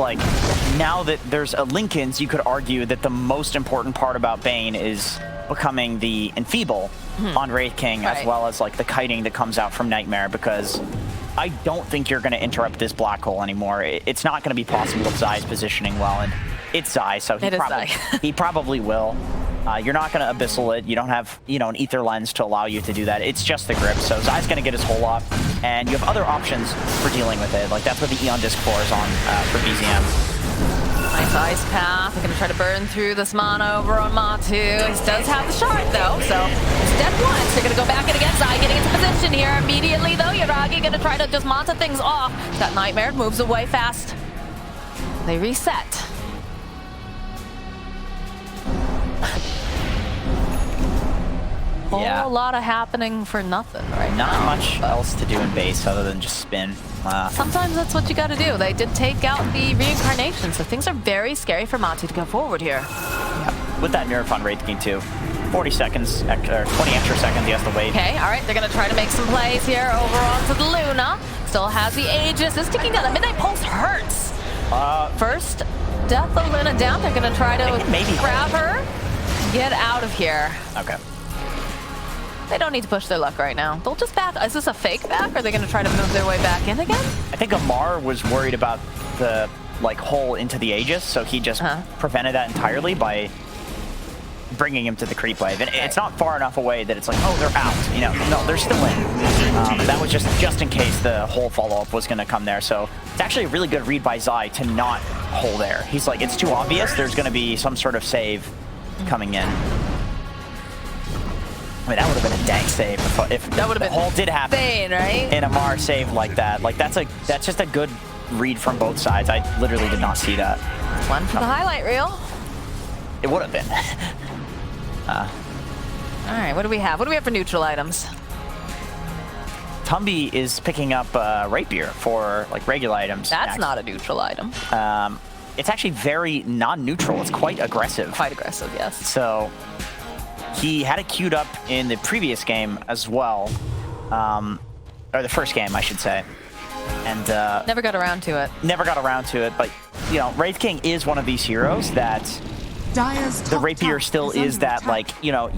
now that there's a Lincolns, you could argue that the most important part about Bane is becoming the Enfeeble on Wraith King, as well as the kiting that comes out from Nightmare, because I don't think you're going to interrupt this black hole anymore. It's not going to be possible with Zai's positioning well, and it's Zai, so he probably will. You're not going to Abyssal it. You don't have, an Ether Lens to allow you to do that. It's just the grip. So Zai's going to get his hole off, and you have other options for dealing with it. That's what the Eon Disc 4 is on for BZM. Nice Ice Path. They're going to try to burn through this mana over on Matu. He does have the shard, though, so it's dead once. They're going to go back in again. Zai getting into position here immediately, though. Yuragi going to try to just Manta things off. That Nightmare moves away fast. They reset. Whole lot of happening for nothing right now. Not much else to do in base other than just spin. Sometimes that's what you got to do. They did take out the reincarnation, so things are very scary for Matu to go forward here. Yeah, with that nerf on Wraith King too. 40 seconds, or 20 extra seconds he has to wait. Okay, all right, they're going to try to make some plays here over onto the Luna. Still has the Aegis. Is ticking down. The Midnight Pulse hurts. First, Death of Luna down. They're going to try to maybe grab her. Get out of here. Okay. They don't need to push their luck right now. They'll just back. Is this a fake back? Or are they going to try to move their way back in again? I think Amar was worried about the hole into the Aegis, so he just prevented that entirely by bringing him to the creep wave. And it's not far enough away that it's like, oh, they're out. You know, no, they're still in. That was just in case the whole follow-up was going to come there. So it's actually a really good read by Zai to not hole there. He's like, it's too obvious. There's going to be some sort of save coming in. I mean, that would have been a dank save if that would have the been hole did happen, insane, right? In Amar save like that. Like that's just a good read from both sides. I literally did not see that. One for the highlight reel. It would have been. All right, what do we have? What do we have for neutral items? Tumby is picking up rapier for like regular items. That's not a neutral item. It's actually very non-neutral. It's quite aggressive. Quite aggressive, yes. So he had it queued up in the previous game as well, or the first game, I should say. And never got around to it. Never got around to it, but you know, Wraith King is one of these heroes that the rapier still is that like, you know,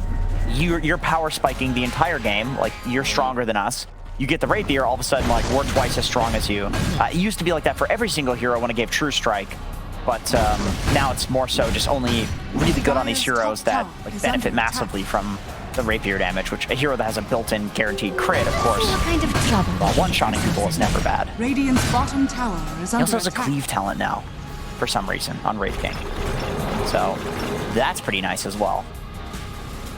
you're power spiking the entire game, like you're stronger than us. You get the rapier, all of a sudden like we're twice as strong as you. It used to be like that for every single hero when it gave True Strike, but now it's more so just only really good on these heroes that like benefit massively from the rapier damage, which a hero that has a built-in guaranteed crit, of course. Kind of trouble. While one-shotting people is never bad. Radiant's bottom tower is He under also has a attack. cleave talent now, for some reason, on Wraith King. So that's pretty nice as well,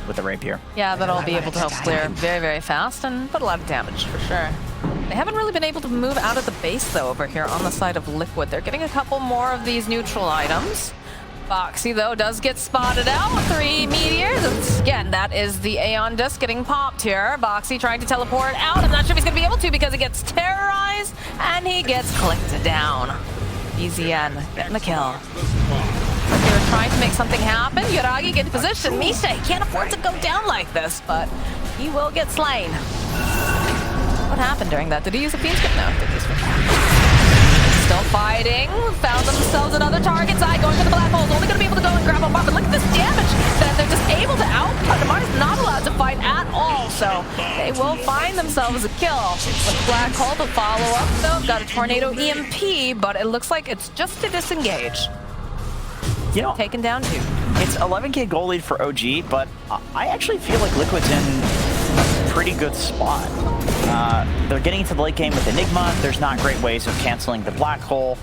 with the rapier. Yeah, that'll be able to help clear very, very fast and put a lot of damage for sure. They haven't really been able to move out of the base though over here on the side of Liquid. They're getting a couple more of these neutral items. Boxy, though, does get spotted out. 3 meteors. And again, that is the Aeon Disc getting popped here. Boxy trying to teleport out. I'm not sure if he's going to be able to because he gets terrorized and he gets clicked down. EZN getting the kill. They were trying to make something happen. Yuragi get in position. Misha, he can't afford to go down like this, but he will get slain. What happened during that? Did he use a Fiend Script? No, he didn't use a Still fighting. Found themselves another target. Zai going for the black holes. Only going to be able to go and grab Amar. But look at this damage that they're just able to output. Amar's not allowed to fight at all. So they will find themselves a kill. With black hole to follow up though. Got a tornado EMP, but it looks like it's just to disengage. You know, Taken down 2. it's 11k goal lead for OG, but I actually feel like Liquid's in a pretty good spot. They're getting into the late game with Enigma. There's not great ways of canceling the black hole.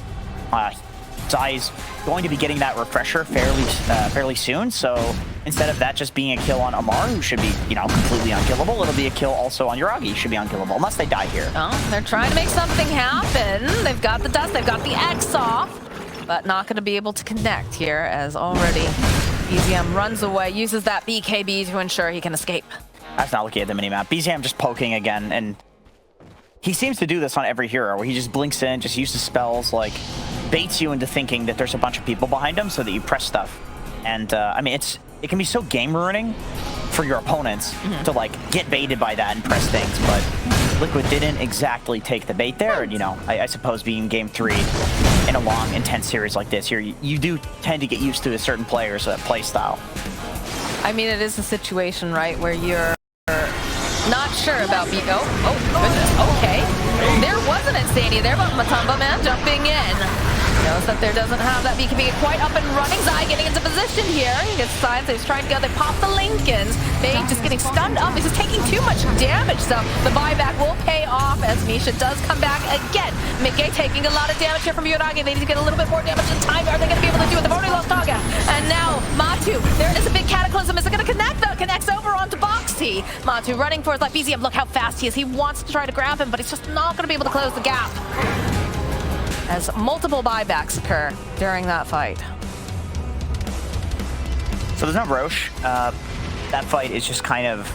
Zai's going to be getting that refresher fairly soon, so instead of that just being a kill on Amar, who should be, you know, completely unkillable, it'll be a kill also on Yuragi, who should be unkillable, unless they die here. Oh, they're trying to make something happen. They've got the dust, they've got the X off, but not going to be able to connect here as already BZM runs away, uses that BKB to ensure he can escape. I was not looking at the minimap. BZM just poking again, and he seems to do this on every hero, where he just blinks in, just uses spells, like, baits you into thinking that there's a bunch of people behind him so that you press stuff. And, I mean, it can be so game-ruining for your opponents to, like, get baited by that and press things, but Liquid didn't exactly take the bait there, and, you know, I suppose being game 3 in a long, intense series like this, you do tend to get used to a certain player's play style. I mean, it is a situation, right, where you're not sure about oh, goodness, okay. There was an Insanity there, but MATUMBAMAN jumping in. Knows that there doesn't have that BKB quite up and running. Zai getting into position here. He gets signs that he's trying to go. They pop the Lincolns. They just getting stunned up. He's just taking too much damage, so the buyback will pay off as Misha does come back again. Migay taking a lot of damage here from Yuragi. They need to get a little bit more damage in time. Are they going to be able to do it? They've already lost Naga. And now Matu. There is a big cataclysm. Is it going to connect though? Connects over onto Boxy. Matu running for his life. BZM, look how fast he is. He wants to try to grab him, but he's just not going to be able to close the gap. As multiple buybacks occur during that fight. So there's no Roche. That fight is just kind of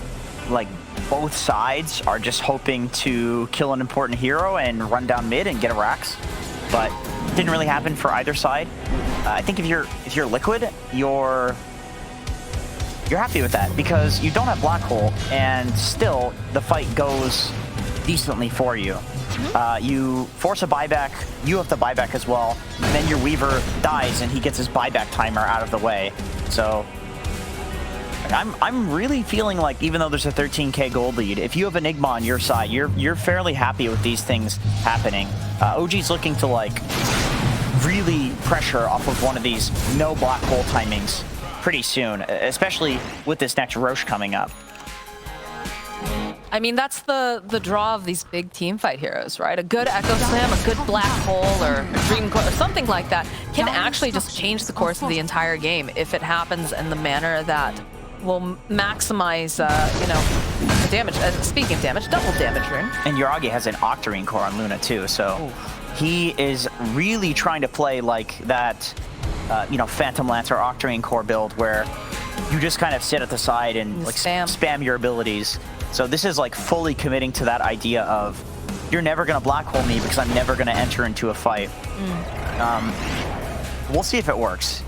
like both sides are just hoping to kill an important hero and run down mid and get a Rax, but didn't really happen for either side. I think if you're Liquid, you're happy with that because you don't have Black Hole and still the fight goes decently for you. You force a buyback, you have the buyback as well, and then your Weaver dies and he gets his buyback timer out of the way. So I'm really feeling like, even though there's a 13k gold lead, if you have Enigma on your side, you're fairly happy with these things happening. OG's looking to like really pressure off of one of these no black hole timings pretty soon, especially with this next Roche coming up. I mean, that's the draw of these big team fight heroes, right? A good Echo Slam, a good Black Hole, or a Dream Core, or something like that can actually just change the course of the entire game if it happens in the manner that will maximize, you know, the damage. Speaking of damage, double damage rune. And Yuragi has an Octarine core on Luna too, so he is really trying to play like that, you know, Phantom Lance or Octarine core build where you just kind of sit at the side and like spam your abilities. So this is like fully committing to that idea of you're never going to black hole me because I'm never going to enter into a fight. We'll see if it works.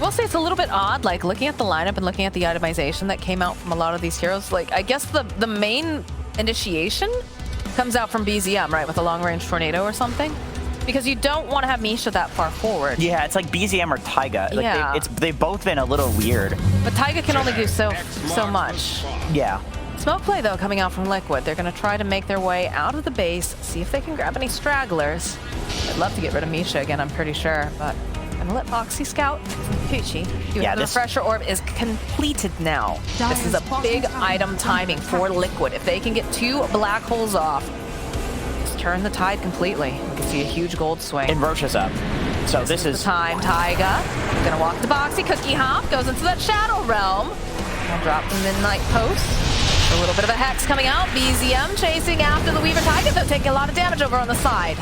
We'll say it's a little bit odd, like looking at the lineup and looking at the itemization that came out from a lot of these heroes. Like, I guess the main initiation comes out from BZM, right, with a long-range tornado or something, because you don't want to have Misha that far forward. Yeah, it's like BZM or Taiga. Like Yeah. they've both been a little weird. But Taiga can only do so much. Yeah. Smoke play, though, coming out from Liquid. They're going to try to make their way out of the base, see if they can grab any stragglers. I'd love to get rid of Misha again, I'm pretty sure, but I'm gonna let Boxy scout Poochie. The refresher orb is completed now. This is a big item timing for Liquid. If they can get 2 black holes off, just turn the tide completely. We can see a huge gold swing. And Roche is up. So this is the time. Taiga gonna walk the Boxy, cookie hop, goes into that Shadow Realm. I'll drop the Midnight Post. A little bit of a hex coming out. BZM chasing after the Weaver Taiga, though, taking a lot of damage over on the side.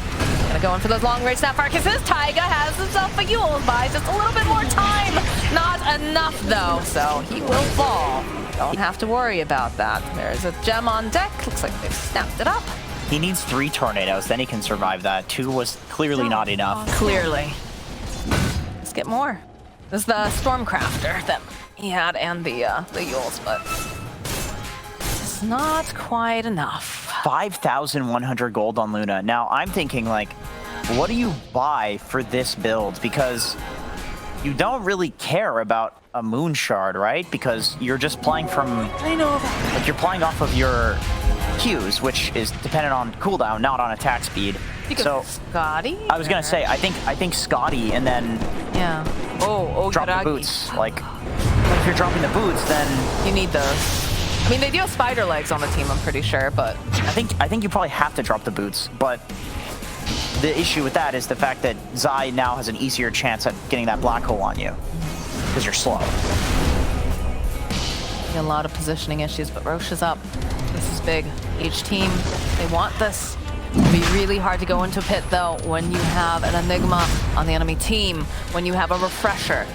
Gonna go in for those long-range Sapphire Kisses. Taiga has himself a Yule, buys just a little bit more time. Not enough, though, so he will fall. Don't have to worry about that. There's a gem on deck. Looks like they've snapped it up. he needs 3 tornadoes, then he can survive that. 2 was clearly not enough. Clearly. Let's get more. This is the Stormcrafter that he had and the Yules, but it's not quite enough. 5,100 gold on Luna. Now, I'm thinking, like, what do you buy for this build? Because you don't really care about a Moon Shard, right? Because you're just playing from... I know that. Like, you're playing off of your Qs, which is dependent on cooldown, not on attack speed. So, Scotty? I was gonna say, I think Scotty, and then... Yeah. drop Yuragi. the boots. Like, if you're dropping the boots, then... You need those. I mean, they do have spider legs on the team, I'm pretty sure, but... I think you probably have to drop the boots, but the issue with that is the fact that Zai now has an easier chance at getting that black hole on you, because you're slow. A lot of positioning issues, but Roche is up. This is big. Each team, they want this. It'll be really hard to go into a pit, though, when you have an Enigma on the enemy team, when you have a Refresher.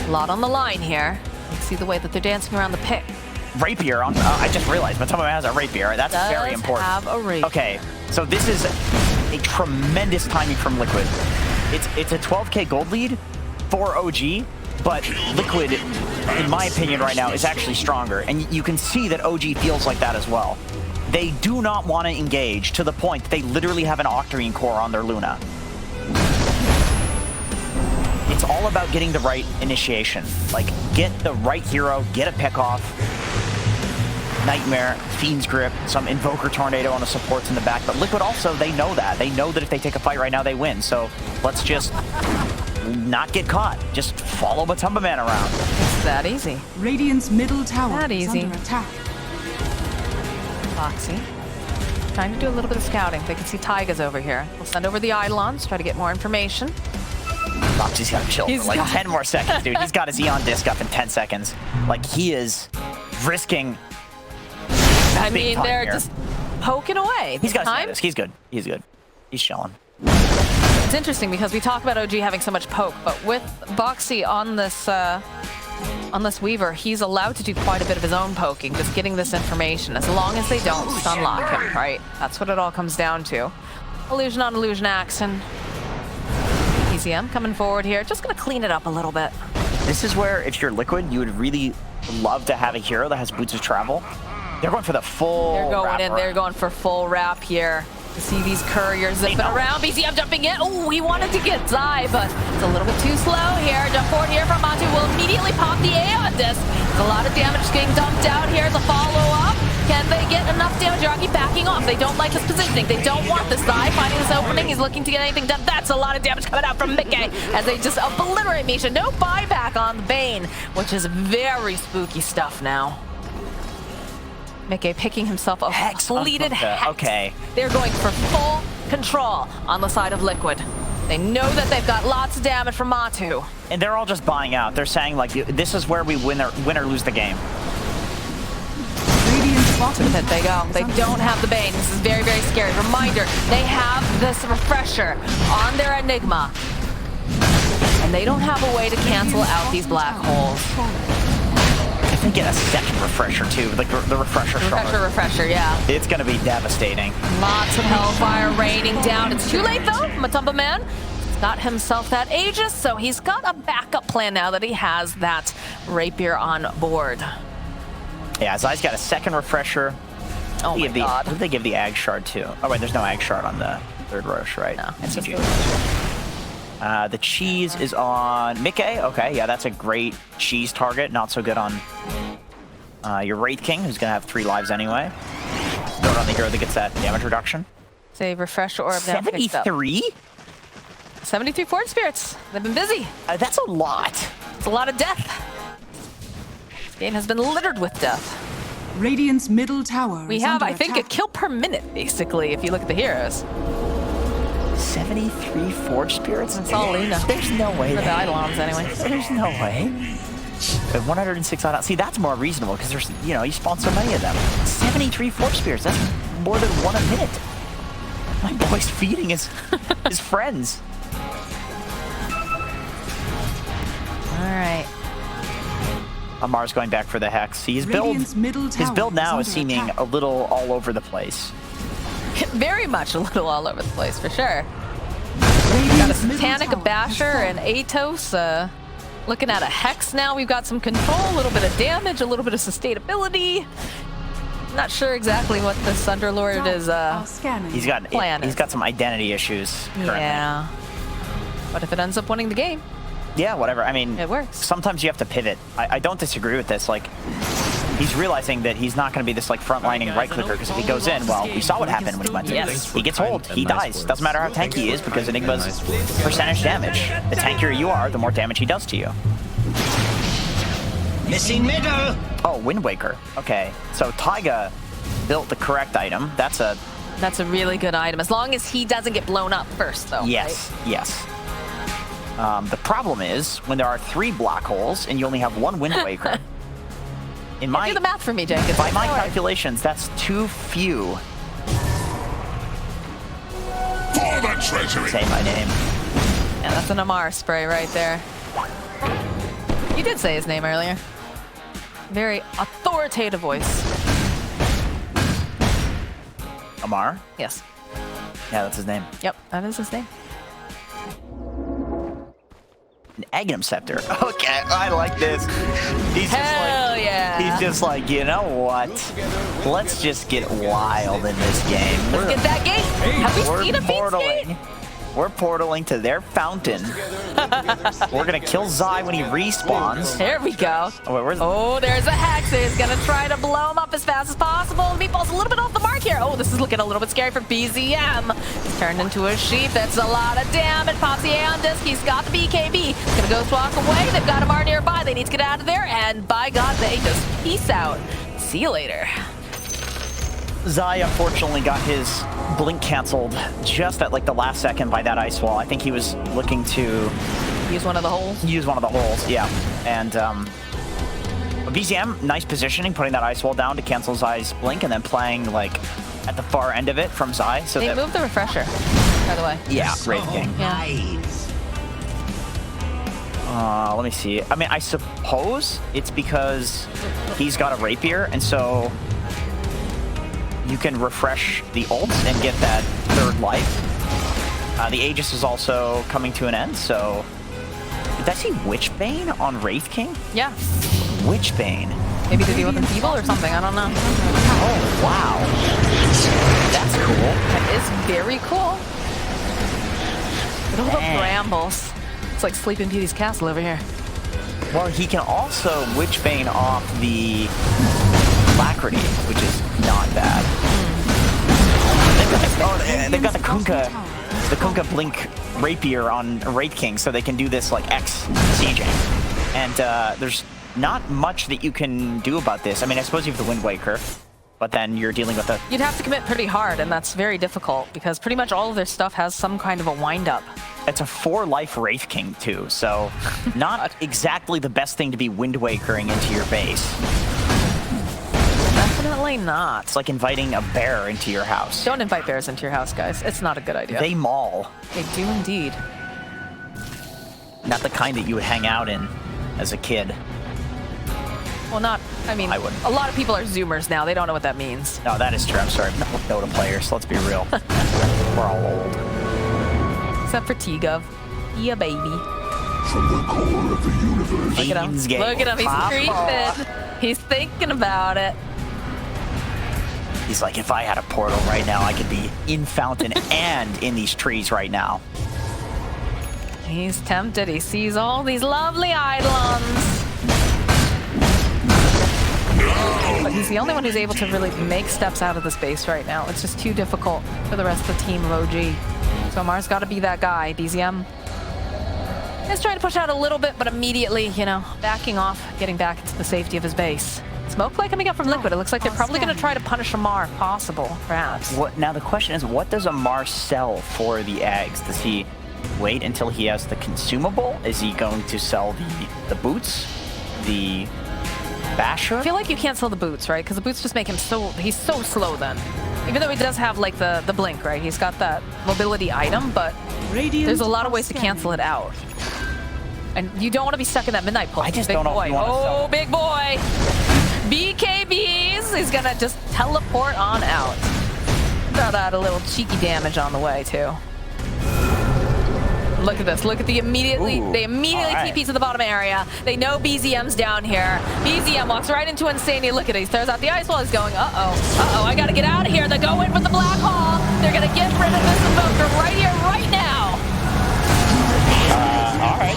A lot on the line here. You can see the way that they're dancing around the pit. Rapier on... I just realized MATUMBAMAN has a Rapier. That's very important. Have a Rapier. Okay, so this is a tremendous timing from Liquid. It's a 12k gold lead for OG, but Liquid, in my opinion right now, is actually stronger. And you can see that OG feels like that as well. They do not want to engage to the point that they literally have an Octarine core on their Luna. It's all about getting the right initiation. Like, get the right hero, get a pick off. Nightmare, Fiend's Grip, some Invoker Tornado on the supports in the back. But Liquid also, they know that. They know that if they take a fight right now, they win. So let's just not get caught. Just follow MATUMBAMAN around. It's that easy. Radiant's middle tower That is easy. under attack. Foxy. Trying to do a little bit of scouting. They can see Taiga's over here. We'll send over the Eidolons, try to get more information. Foxy's got to chill for like 10 more seconds, dude. He's got his Eon disc up in 10 seconds. Like, he is risking... I mean, they're just poking away. He's got his Eon disc. He's good. He's good. He's chilling. It's interesting because we talk about OG having so much poke, but with Boxy on this Weaver, he's allowed to do quite a bit of his own poking, just getting this information, as long as they don't stun lock him, right? That's what it all comes down to. Illusion on illusion action. EZM coming forward here, just gonna clean it up a little bit. This is where, if you're Liquid, you would really love to have a hero that has boots of travel. They're going for the full They're going in, wrap they're going for full wrap here. See these couriers zipping around. BCM jumping in. Oh, he wanted to get Zai, but it's a little bit too slow here. Jump forward here from Matu will immediately pop the A on this. There's a lot of damage getting dumped out here. The follow-up. Can they get enough damage? Yagi backing off. They don't like his positioning. They don't want this Zai finding this opening. He's looking to get anything done. That's a lot of damage coming out from Mickey as they just obliterate Misha. No buyback on the Bane, which is very spooky stuff now. Mickey picking himself a completed Hex. Okay. They're going for full control on the side of Liquid. They know that they've got lots of damage from Matu. And they're all just buying out. They're saying, like, this is where we win or lose the game. There they go. They don't have the Bane. This is very, very scary. Reminder, they have this refresher on their Enigma. And they don't have a way to cancel out these black holes. If they get a second refresher, too, like the refresher shard. Refresher, yeah. It's going to be devastating. Lots of hellfire raining down. It's too late, though. MATUMBAMAN got himself that Aegis, so he's got a backup plan now that he has that Rapier on board. Yeah, Zai's got a second refresher. Oh my god. Who did they give the Ag Shard to? Oh, wait, there's no Ag Shard on the third Roche, right? No, it's just the cheese is on Mickey. Okay, yeah, that's a great cheese target. Not so good on your Wraith King, who's going to have 3 lives anyway. Throw it on the hero that gets that damage reduction. Save refresh orb now. 73? 73 Forge Spirits. They've been busy. That's a lot. It's a lot of death. This game has been littered with death. Radiant's middle tower. We have, I think, a kill per minute, basically, if you look at the heroes. 73 Forge Spirits? That's all Luna. There's no way. For the Eidolons, anyway. There's no way. 106 on. See, that's more reasonable because there's, you know, you spawn so many of them. 73 Forge Spirits. That's more than 1 a minute. My boy's feeding his friends. All right. Amar's going back for the Hex. His build now is seeming a little all over the place. Very much a little all over the place, for sure. Got a Satanic, a Basher, and Atos. Looking at a Hex now. We've got some control, a little bit of damage, a little bit of sustainability. Not sure exactly what this Underlord is He's got some identity issues currently. Yeah. But if it ends up winning the game, yeah, whatever. I mean, it works. Sometimes you have to pivot. I don't disagree with this. Like, he's realizing that he's not going to be this like front-lining right clicker because if he goes in, well, we saw what happened when he went in. He gets hold, he dies. Doesn't matter how tanky he is because Enigma's percentage damage. The tankier you are, the more damage he does to you. Missing middle. Oh, Wind Waker. Okay, so Taiga built the correct item. That's a really good item as long as he doesn't get blown up first, though. Yes, right? yes. The problem is when there are 3 black holes and you only have 1 Wind Waker. Do the math for me, Jenkins. By my calculations, that's too few. For the treasury. Say my name. Yeah, that's an Amar spray right there. You did say his name earlier. Very authoritative voice. Amar? Yes. Yeah, that's his name. Yep, that is his name. An Aghanim Scepter. Okay, I like this. He's He's just like, you know what? Let's just get wild in this game. Let's get that gate. Have we seen a portaling? We're portaling to their fountain. We're gonna kill Zai when he respawns. There we go. Oh, there's a Hex. He's gonna try to blow him up as fast as possible. The meatball's a little bit off the mark here. Oh, this is looking a little bit scary for BZM. He's turned into a sheep. That's a lot of damage. Pops the A on disc. He's got the BKB. He's gonna go walk away. They've got Amar nearby. They need to get out of there. And by God, they just peace out. See you later. Zai unfortunately got his blink canceled just at like the last second by that ice wall. I think he was looking to use one of the holes. Yeah. And BZM, nice positioning, putting that ice wall down to cancel Zai's blink, and then playing like at the far end of it from Zai. So they moved the refresher, by the way. Yeah, Wraith King. Let me see. I mean, I suppose it's because he's got a rapier, and so you can refresh the ults and get that 3rd life. The Aegis is also coming to an end, so... Did I see Witchbane on Wraith King? Yeah. Witchbane. Maybe to deal with an evil or something, I don't know. Oh, wow. That's cool. That is very cool. Look at all the Dang. brambles. It's like Sleeping Beauty's castle over here. Well, he can also Witchbane off the Alacrity, which is not bad. They've got the Kunkka Blink Rapier on Wraith King, so they can do this like X sieging. And there's not much that you can do about this. I mean, I suppose you have the Wind Waker, but then you're dealing with a... You'd have to commit pretty hard, and that's very difficult because pretty much all of their stuff has some kind of a wind-up. It's a 4-life Wraith King too, so not exactly the best thing to be Wind Wakering into your base. Definitely not. It's like inviting a bear into your house. Don't invite bears into your house, guys. It's not a good idea. They maul. They do indeed. Not the kind that you would hang out in as a kid. Well, not, I mean, I wouldn't. a lot of people are Zoomers now. They don't know what that means. No, that is true. I'm sorry. Not with Dota players. Let's be real. We're all old. Except for T-Gov. Yeah, baby. From the core of the universe. Look at him. Fiends game. Look at him. He's Pop creeping. He's thinking about it. He's like, if I had a portal right now, I could be in Fountain and in these trees right now. He's tempted. He sees all these lovely Eidolons. But he's the only one who's able to really make steps out of the space right now. It's just too difficult for the rest of the team of OG. So Mar's got to be that guy. BZM is trying to push out a little bit, but immediately, you know, backing off, getting back into the safety of his base. Smoke play coming up from Liquid. It looks like they're probably going to try to punish Amar if possible, perhaps. Now the question is, what does Amar sell for the eggs? Does he wait until he has the consumable? Is he going to sell the boots? The basher? I feel like you can't sell the boots, right? Because the boots just make him he's so slow then. Even though he does have like the blink, right? He's got that mobility item, but there's a lot of ways to cancel it out. And you don't want to be stuck in that midnight pulse. I just big don't know boy. if you want to sell Oh, it. big boy. BKBs. He's gonna just teleport on out. Throw out a little cheeky damage on the way too. Look at this. Look at the immediately. Ooh, they immediately all right. TP to the bottom area. They know BZM's down here. BZM walks right into Insanity. Look at it. He throws out the ice wall. He's going, uh-oh, I gotta get out of here. They go in for the black hole. They're gonna get rid of this Invoker right here, right now. All right.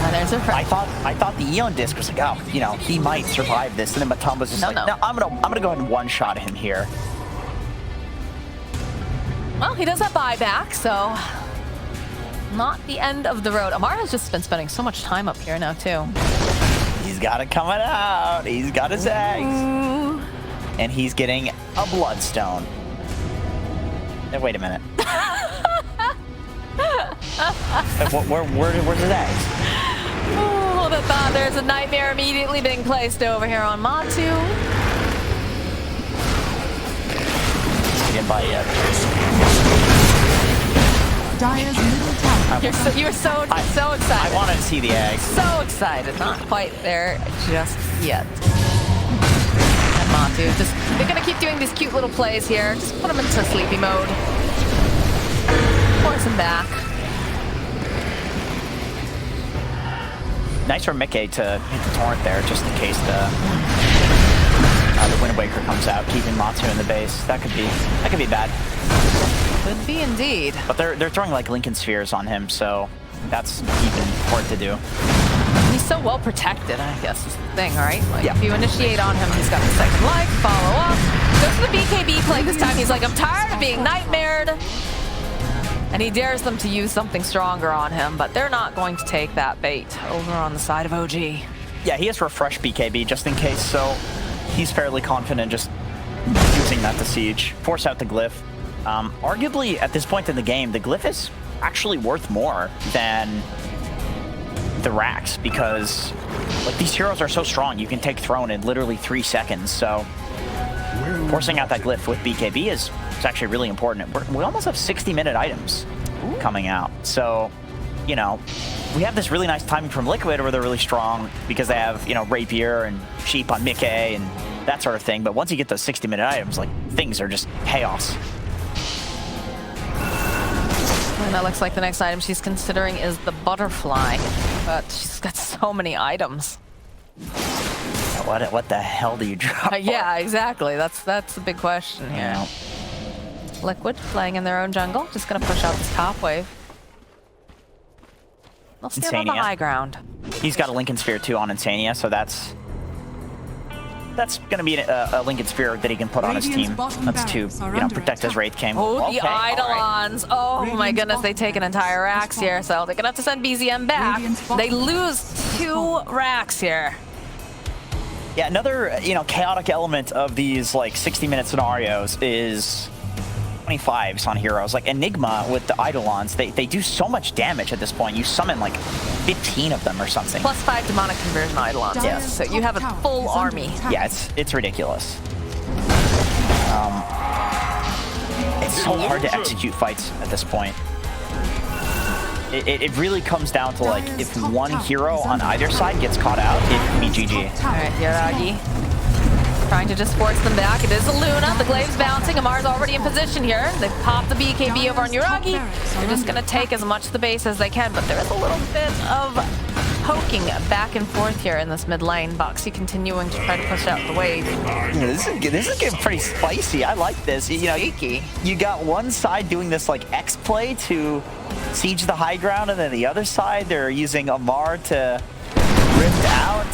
And there's a I thought the Eon disc was like, oh, you know, he might survive this, and then Matumba's just No, like, no. no, I'm gonna go ahead and one-shot him here. Well, he does have buyback, so not the end of the road. Amar has just been spending so much time up here now too. He's got it coming out. He's got his eggs, and he's getting a bloodstone. Wait a minute. Where's his eggs? Oh, the thought. There's a nightmare immediately being placed over here on Matu. Get by yet. Dire's middle tower. You were so excited. I wanted to see the eggs. So excited. Not quite there just yet. And Matu, they're gonna keep doing these cute little plays here. Just put them into sleepy mode. Force him back. Nice for Mickey to hit the torrent there, just in case the Wind Waker comes out, keeping Matsu in the base. That could be bad. Could be indeed. But they're throwing like Lincoln spheres on him, so that's even hard to do. He's so well protected, I guess is the thing, right? Like, Yeah. if you initiate on him, he's got the second life, follow up. Goes for the BKB play this time. He's like, I'm tired of being nightmared. And he dares them to use something stronger on him, but they're not going to take that bait over on the side of OG. Yeah, he has refresh BKB just in case, so he's fairly confident just using that to siege. Force out the glyph. Arguably, at this point in the game, the glyph is actually worth more than the racks because like these heroes are so strong. You can take throne in literally 3 seconds, so forcing out that glyph with BKB is actually really important. We almost have 60-minute items coming out, so you know, we have this really nice timing from Liquid where they're really strong because they have, you know, Rapier and Sheep on Mickey and that sort of thing. But once you get those 60-minute items, like, things are just chaos. And that looks like the next item she's considering is the butterfly. But she's got so many items. What the hell do you drop? Yeah, exactly. That's the big question here. Yeah. Liquid playing in their own jungle. Just gonna push out this top wave. They'll stand on the Insania. high ground. He's got a Lincoln Sphere too on Insania, so that's gonna be a Lincoln Sphere that he can put on his team. That's to protect his Wraith King. Oh, Okay, the all right. Eidolons. Oh my goodness, they take an entire Rax here, so they're gonna have to send BZM back. They lose 2 Rax here. Yeah, another chaotic element of these like 60-minute scenarios is 25s on heroes. Like Enigma with the Eidolons, they do so much damage at this point. You summon like 15 of them or something. +5 demonic conversion Eidolons. Yes, so you have a full army. Yeah, it's ridiculous. It's so hard to execute fights at this point. It really comes down to like if one hero on either side gets caught out, it can be GG. All right, Yuragi trying to just force them back. It is a Luna. The Glaive's bouncing. Amar's already in position here. They've popped the BKB over on Yuragi. They're just going to take as much of the base as they can, but there is a little bit of poking back and forth here in this mid lane. Boxy continuing to try to push out the wave. Yeah, this is getting pretty spicy. I like this. Sneaky. You got one side doing this like X play to siege the high ground, and then the other side they're using Amar to rift out.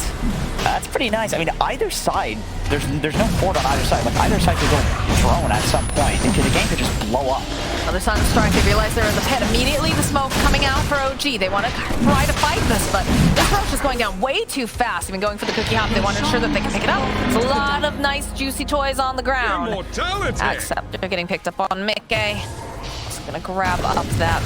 That's pretty nice. I mean, either side, there's no fort on either side. Like either side could go drone at some point, and the game could just blow up. Other Sun's trying to realize they're in the pit. Immediately the smoke coming out for OG. They want to try to fight this, but this Roach is going down way too fast. Even going for the cookie hop, they want to ensure that they can pick it up. It's a lot of nice juicy toys on the ground. Except they're getting picked up on Mickey. Just gonna grab up that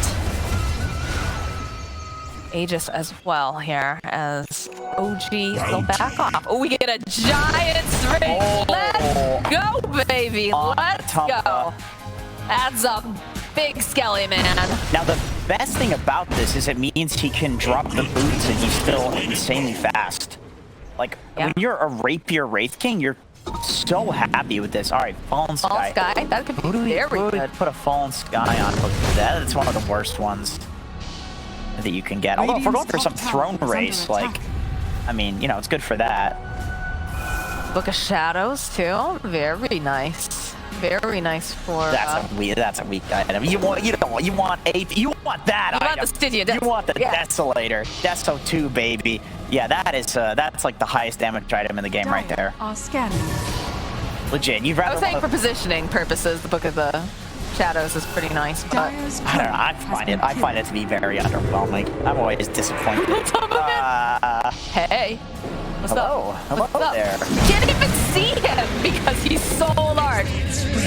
Aegis as well here as OG will back off. Oh, we get a giant string. Oh. Let's go, baby. Let's go. Tumba. Adds up. Big Skelly, man. Now, the best thing about this is it means he can drop the boots and he's still insanely fast. Like, when you're a Rapier Wraith King, you're so happy with this. All right, Fallen Sky. Fallen Sky, that could be very good. Put a Fallen Sky on. That's one of the worst ones that you can get. Although, if we're going for some Throne Race, like, I mean, it's good for that. Book of Shadows, too. Very nice. Very nice for. That's a weak item. You want that. You want the Stygia. You want the Desolator. Deso 2, baby. Yeah, that's like the highest damage item in the game right there. Legit. You'd rather. I was saying for positioning purposes, the Book of the Shadows is pretty nice, but I don't know. I find it to be very underwhelming. I'm always disappointed. Hey. What's Hello. up? Hello What's there. Up? Can't even see him because he's so large.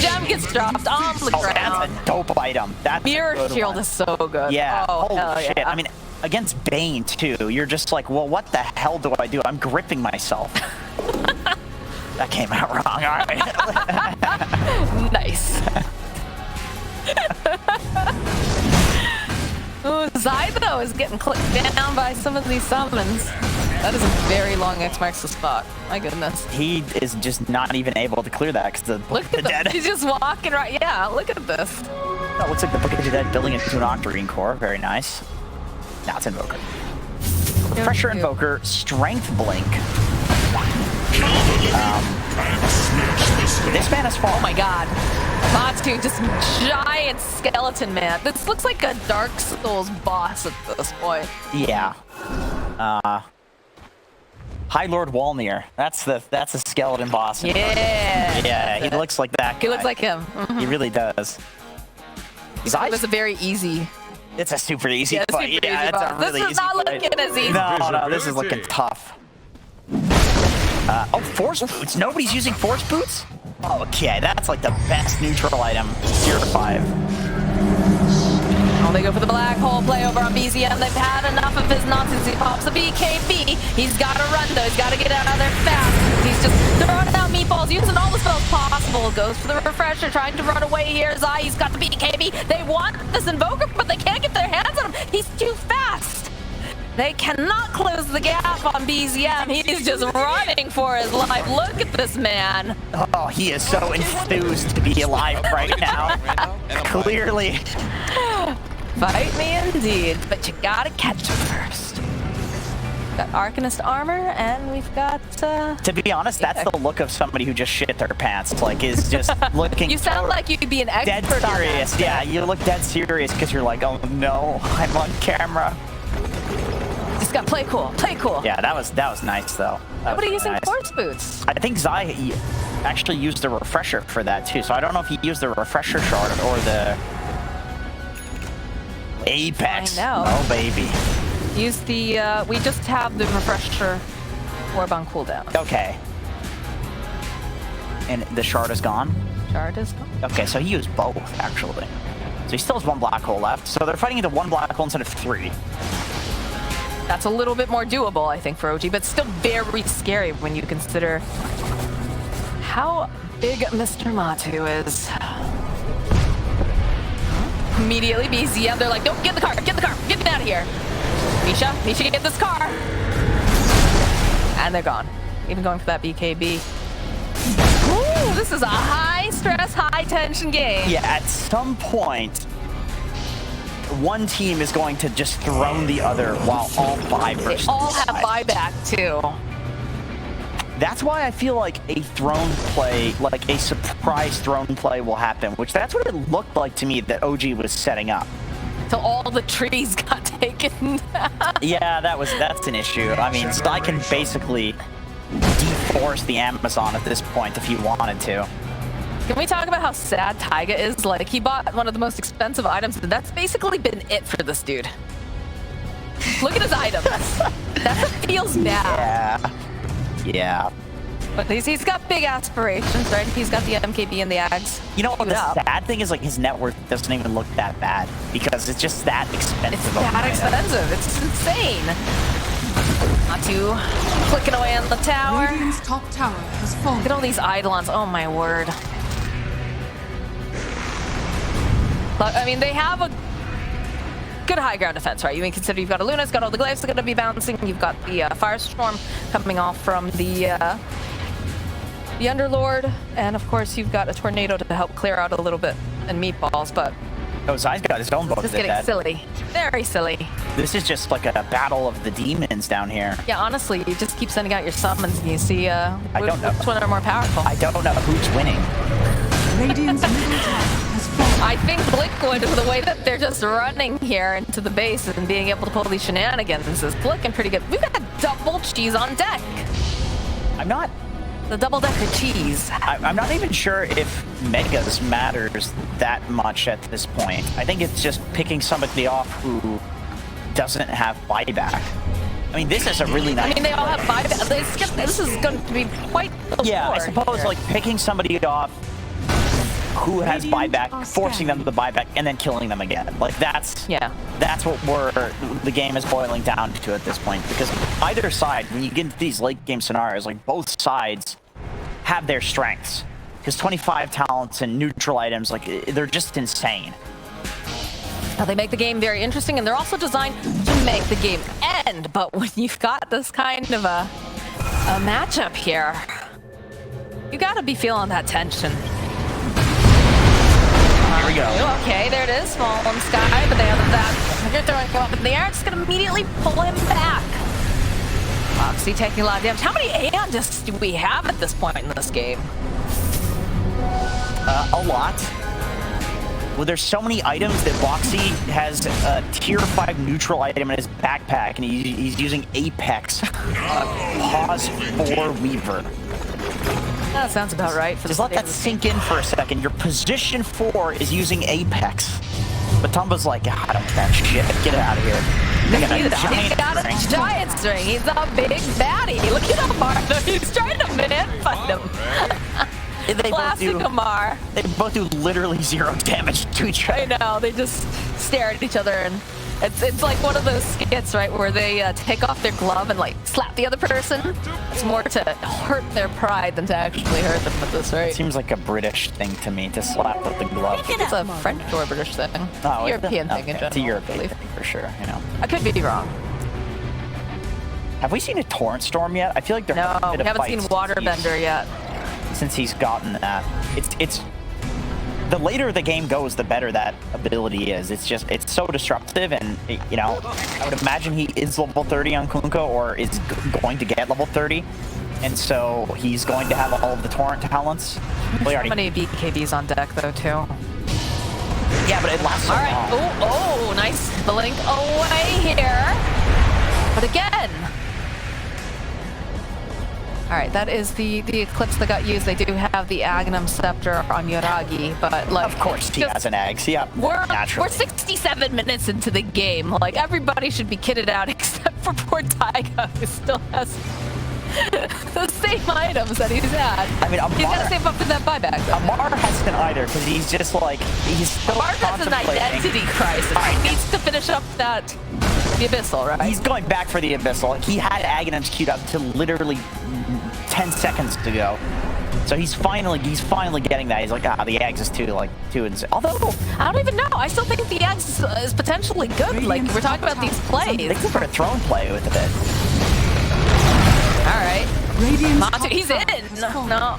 Gem gets dropped on the ground. That's a dope item. That's Mirror Shield is so good. Yeah. Oh, Holy shit. Yeah. I mean, against Bane too, you're just like, well, what the hell do I do? I'm gripping myself. That came out wrong. All right. Nice. Ooh, Zai, though, is getting clipped down by some of these summons. That is a very long X marks the spot. My goodness. He is just not even able to clear that because the Look at Dead. He's just walking right. Yeah, look at this. That looks like the Book of the Dead building into an Octarine core. Very nice. Now it's Invoker. Pressure Invoker, Strength Blink. This man is fall. Oh my god. Matu, just giant skeleton man. This looks like a Dark Souls boss at this point. Yeah. High Lord Walnir. That's a skeleton boss. Yeah, he looks like that guy. He looks like him. Mm-hmm. He really does. It was a very easy. It's a super easy fight. Super easy It's boss. a really this is not looking as easy. No, this is looking tough. Force Boots. Nobody's using Force Boots? Okay, that's like the best neutral item. 0-5. Oh, they go for the black hole play over on BZM. They've had enough of his nonsense. He pops a BKB. He's got to run, though. He's got to get out of there fast. He's just throwing out meatballs, using all the spells possible. Goes for the refresher, trying to run away here. Zai, he's got the BKB. They want this Invoker, but they can't get their hands on him. He's too fast. They cannot close the gap on BZM. He's just running for his life. Look at this man. Oh, he is so enthused to be alive right now. Clearly. Fight me indeed, but you gotta catch him first. Got Arcanist armor, and we've got. To be honest, that's the look of somebody who just shit their pants. Like, is just looking. You sound like you'd be an expert. Dead serious. Yeah, you look dead serious because you're like, oh no, I'm on camera. Just got play cool. Play cool. Yeah, that was nice though. Nobody using nice. force boots. I think Zai actually used the refresher for that too. So I don't know if he used the refresher shard or the Apex. I know. Oh baby. Use the. We just have the refresher orb on cooldown. Okay. And the shard is gone? Shard is gone. Okay, so he used both, actually. So he still has one black hole left. So they're fighting into one black hole instead of 3. That's a little bit more doable, I think, for OG, but still very scary when you consider how big Mr. Matu is. Immediately, BZ, yeah, they're like, nope, get in the car, get out of here. Misha, get this car. And they're gone. Even going for that BKB. Ooh, this is a high-stress, high-tension game. Yeah, at some point, one team is going to just throne the other while all 5 versus They all have 5. buyback, too. That's why I feel like a throne play, like a surprise throne play will happen, which that's what it looked like to me that OG was setting up. Till all the trees got taken down. Yeah, that's an issue. I mean, I can basically deforest the Amazon at this point if he wanted to. Can we talk about how sad Taiga is? Like, he bought one of the most expensive items, and that's basically been it for this dude. Look at his items. That's what feels bad. Yeah. But he's got big aspirations, right? He's got the MKB and the Ags. You know what? The sad thing is, like, his net worth doesn't even look that bad because it's just that expensive. It's that expensive. It's insane. Matu clicking away on the tower. Radiant's top tower has fallen. Look at all these Eidolons. Oh my word. But, I mean, they have a good high ground defense, right? You mean, consider you've got a Luna, it's got all the glaives that are going to be bouncing. You've got the Firestorm coming off from the Underlord, and of course you've got a Tornado to help clear out a little bit and meatballs, but Oh, Zai's got his own book. it's getting silly. Very silly. This is just like a battle of the demons down here. Yeah, honestly, you just keep sending out your summons and you see don't know. which one are more powerful. I don't know who's winning. Radiant's middle tower has fallen. I think Blickwood, the way that they're just running here into the base and being able to pull these shenanigans is looking pretty good. We've got double cheese on deck. I'm not The double-decker cheese. I'm not even sure if Megas matters that much at this point. I think it's just picking somebody off who doesn't have buyback. I mean, this is a really nice. I mean, they all have buyback. This is going to be quite the Yeah, I war suppose here. like picking somebody off who has buyback, forcing them to the buyback, and then killing them again. Like that's what the game is boiling down to at this point. Because either side, when you get into these late game scenarios, like both sides have their strengths. Because 25 talents and neutral items, like they're just insane. Now, they make the game very interesting, and they're also designed to make the game end. But when you've got this kind of a matchup here, you got to be feeling that tension. Here we go. Okay, there it is. Fallen Sky, but they have that. You're throwing him up in the air. It's going to immediately pull him back. Foxy taking a lot of damage. How many Aeon do we have at this point in this game? A lot. Well, there's so many items that Boxy has a tier 5 neutral item in his backpack, and he's using Apex. Pause 4 Weaver. That sounds about right. For Just let that sink in for a second. Your position 4 is using Apex. But Tumba's like, I don't care shit. Get it out of here. He's got a giant string. He's a big baddie. Look at Amar. He's trying to man-fight him. Classic Amar. They both do literally 0 damage to each other. I know. They just stare at each other, and it's like one of those skits, right, where they take off their glove and like slap the other person. It's more to hurt their pride than to actually hurt them with this, right? It seems like a British thing to me to slap with the glove. I think it's a French or British thing. Oh, European thing in general. It's a European thing for sure, you know. I could be wrong. Have we seen a Torrent Storm yet? I feel like No, we haven't seen Waterbender yet. Since he's gotten that. the later the game goes, the better that ability is. It's just, it's so disruptive, and you know, I would imagine he is level 30 on Kunkka, or is going to get level 30, and so he's going to have all of the torrent talents. So many BKBs on deck though too. Yeah, but it lasts so All right. long. Oh, nice blink away here. But again. All right, that is the Eclipse that got used. They do have the Agnum Scepter on Yoragi, but like, Of course he has an Axe, yeah, we're naturally. 67 minutes into the game. Like, everybody should be kitted out except for poor Taiga, who still has the same items that he's had. I mean, he's got to save up for that buyback, though. Amar hasn't either, because he's just like, he's still Mark has an identity crisis. He needs to finish up the Abyssal, right? He's going back for the Abyssal. Like, he had Aghanim's queued up to literally 10 seconds to go. So he's finally getting that. He's like, the Ags is too insane. Although, I don't even know. I still think the Ags is potentially good. Like, we're talking about these plays. they could put a throne play with it. All right. Matu, he's in. No.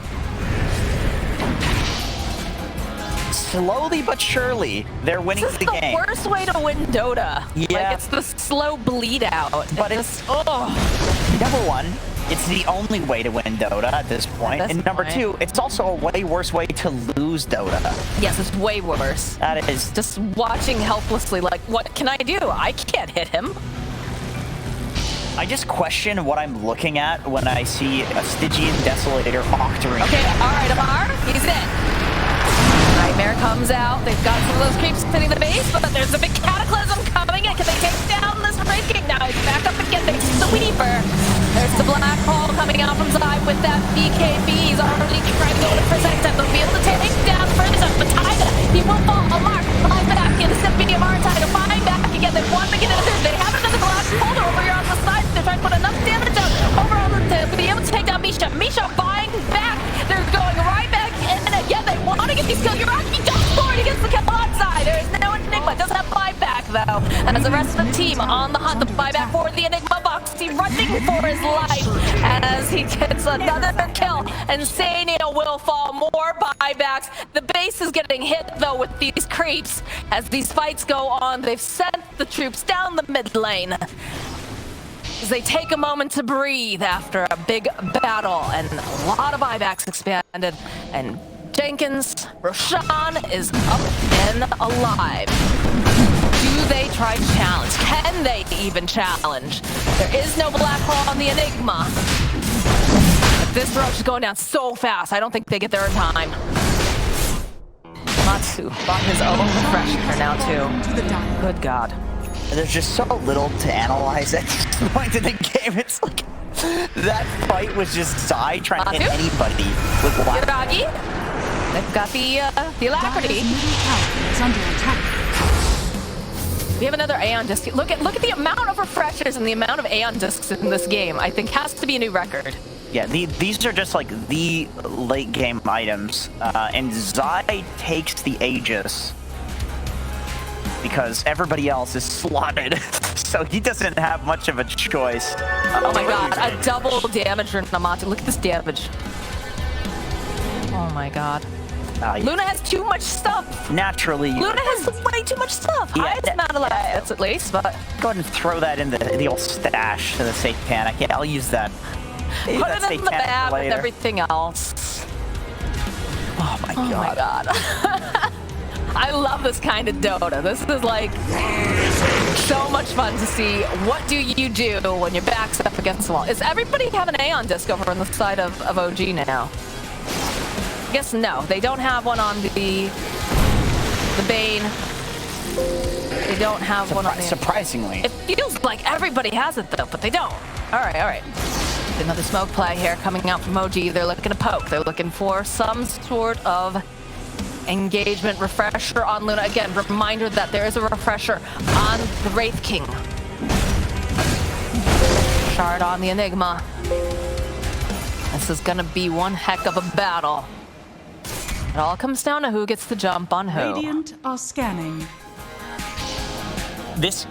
Slowly but surely, they're winning the game. This is the worst way to win Dota. Yeah. Like, it's the slow bleed out. But it's number one, it's the only way to win Dota at this point. And number two, it's also a way worse way to lose Dota. Yes, it's way worse. That is just watching helplessly, like, what can I do? I can't hit him. I just question what I'm looking at when I see a Stygian Desolator octoring. Okay, all right, Amar, he's in. Nightmare comes out. They've got some of those creeps hitting the base, but there's a big cataclysm coming in. Can they take down this Wraith King? Now he's back up again. They see the Weaver. There's the black hole coming out from Zai with that BKB. He's already trying to go in for a second time. They'll be able to take down further stuff. But Taiga, he will fall. Amar, flying back. It's going to be Amar and Taiga flying back again. They want to get into this. They have another black hole over here on the side. They're trying to put enough damage down over on to be able to take down Misha. Misha flying back. They're going right back in again. They want to get these kills. Yoraki does score it against the kill on side. There is no Enigma. Doesn't have buyback though. And as the rest of the team on the hunt, the buyback for the Enigma box. He's running for his life as he gets another kill. And Sania will fall. More buybacks. The base is getting hit though with these creeps. As these fights go on, they've sent the troops down the mid lane. As they take a moment to breathe after a big battle, and a lot of buybacks expanded, and Jenkins, Roshan is up and alive. Do they try to challenge? Can they even challenge? There is no black hole on the Enigma. But this rush is going down so fast, I don't think they get there in time. Matsu bought his own refresher now too. Good God. There's just so little to analyze at this point in the game. It's like, that fight was just Zai trying to hit anybody with black. Yoragi, they've got the alacrity. We have another Aeon disc. Look at the amount of refreshers and the amount of Aeon discs in this game. I think has to be a new record. Yeah, these are just like the late game items, and Zai takes the Aegis because everybody else is slotted, so he doesn't have much of a choice. Oh my God, a double damage for Namatu. Look at this damage. Oh my God. Luna has too much stuff. Naturally. Luna has way too much stuff. Yeah, I'm not allowed hits at least, but go ahead and throw that in the old stash to the Satanic. Yeah, I'll use that. Put it in the bag with everything else. Oh my God. Oh my God. I love this kind of Dota. This is like so much fun to see. What do you do when your back's up against the wall? Is everybody have an Aeon disc over on the side of OG now? I guess no. They don't have one on the Bane. They don't have one on the... Surprisingly. It feels like everybody has it though, but they don't. All right, all right. Another smoke play here coming out from OG. They're looking to poke. They're looking for some sort of engagement refresher on Luna. Again, reminder that there is a refresher on the Wraith King. Shard on the Enigma. This is gonna be one heck of a battle. It all comes down to who gets the jump on who. Radiant are scanning. This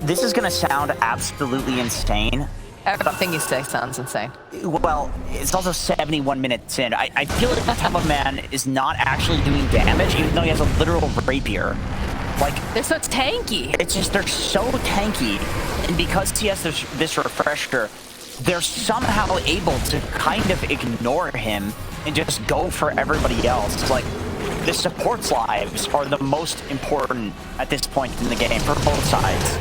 is gonna sound absolutely insane, Everything you say sounds insane. Well, it's also 71 minutes in. I feel like MATUMBAMAN is not actually doing damage, even though he has a literal rapier. Like, They're so tanky. it's just they're so tanky, and because he has this refresher, they're somehow able to kind of ignore him and just go for everybody else. Like, the support's lives are the most important at this point in the game for both sides.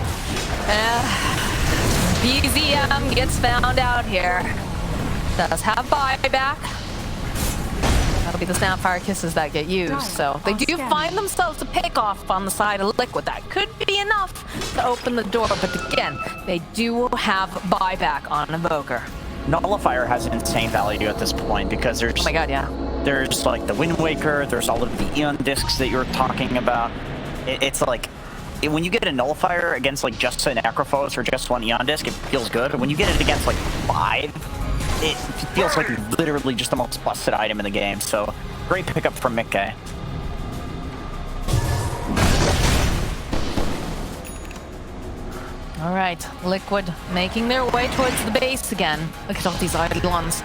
BZM gets found out here. Does have buyback. That'll be the Snapfire Kisses that get used. So they do find themselves a pick off on the side of Liquid. That could be enough to open the door. But again, they do have buyback on Invoker. Nullifier has insane value at this point because there's Oh my god, yeah. there's like the Wind Waker, there's all of the Eon discs that you were talking about. It's like when you get a Nullifier against like just a Necrophos or just one Eon disc, it feels good. When you get it against like 5, it feels like literally just the most busted item in the game. So great pickup from Mickey. All right, Liquid making their way towards the base again. Look at all these Eidolons.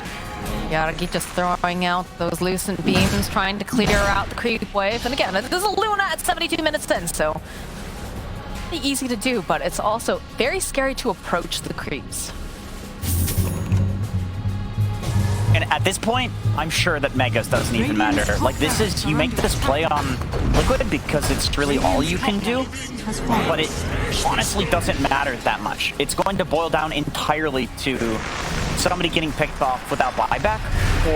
Yaragi just throwing out those lucent beams, trying to clear out the creep wave. And again, this is a Luna at 72 minutes in, so pretty easy to do, but it's also very scary to approach the creeps. And at this point, I'm sure that Megas doesn't even matter. Like, this is, you make this play on Liquid because it's really all you can do, but it honestly doesn't matter that much. It's going to boil down entirely to somebody getting picked off without buyback,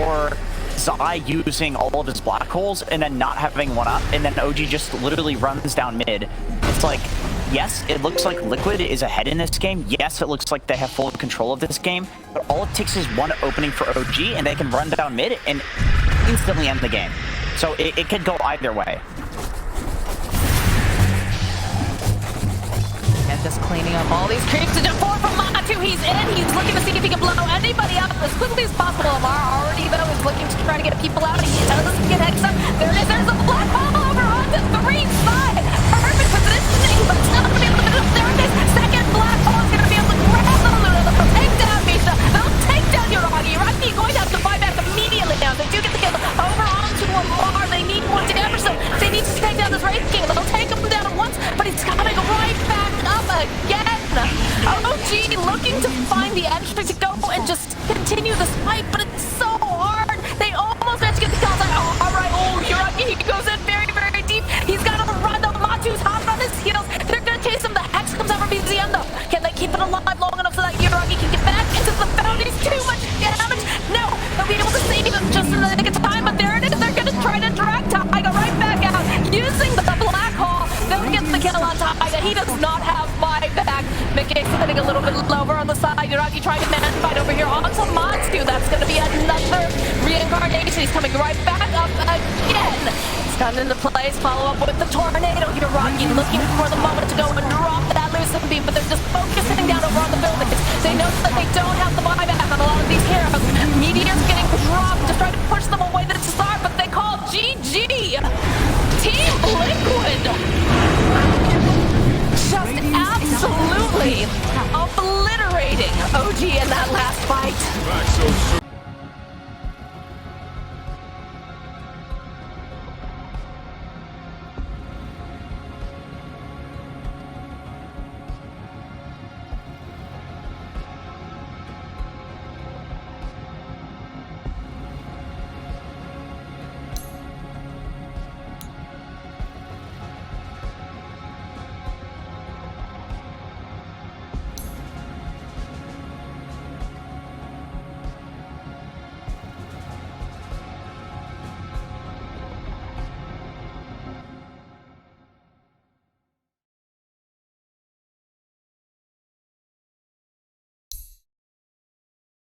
or Zai using all of his black holes and then not having one up, and then OG just literally runs down mid. It's like, yes, it looks like Liquid is ahead in this game. Yes, it looks like they have full control of this game, but all it takes is one opening for OG and they can run down mid and instantly end the game. So it could go either way. And just cleaning up all these creeps to jump forward from Matu. He's in. He's looking to see if he can blow anybody up as quickly as possible. Amar already, though, is looking to try to get people out. He doesn't get Hex up. There it is. There's a black ball over onto 3-5. Perfect positioning, but it's not going to be able to do third base. Second black ball is going to be able to grab the Luna. They'll take down Misha. They'll take down Uragi. Uragi going to have to buy back immediately now. They do get the kill over onto Amar. They need more damage, so they need to take down this Wraith King. They'll take him down once, but he's coming right back up again. OG looking to find the entry to go and just continue this fight, but it's so hard. They almost managed to get the kill. Like, oh, all right, oh, Uragi, he goes in very, very deep. He's got to run. The Matu's hot on his heels. They're going to chase him. The Hex comes out from BZM, though. Can they keep it alive long enough so that Uragi can get back into the bounties? Too much damage. No, they'll be able to save him just in the nick of time, but there it is. They're going to try to drag Taiga right back out using the black hole. They'll get the kill on Taiga. He does not have buyback. Mickey sitting a little bit lower on the side. Uragi trying to man fight over here onto Matsu. That's going to be another reincarnation. He's coming right back up again. He's gotten into place. Follow up with the tornado. Uragi looking for the moment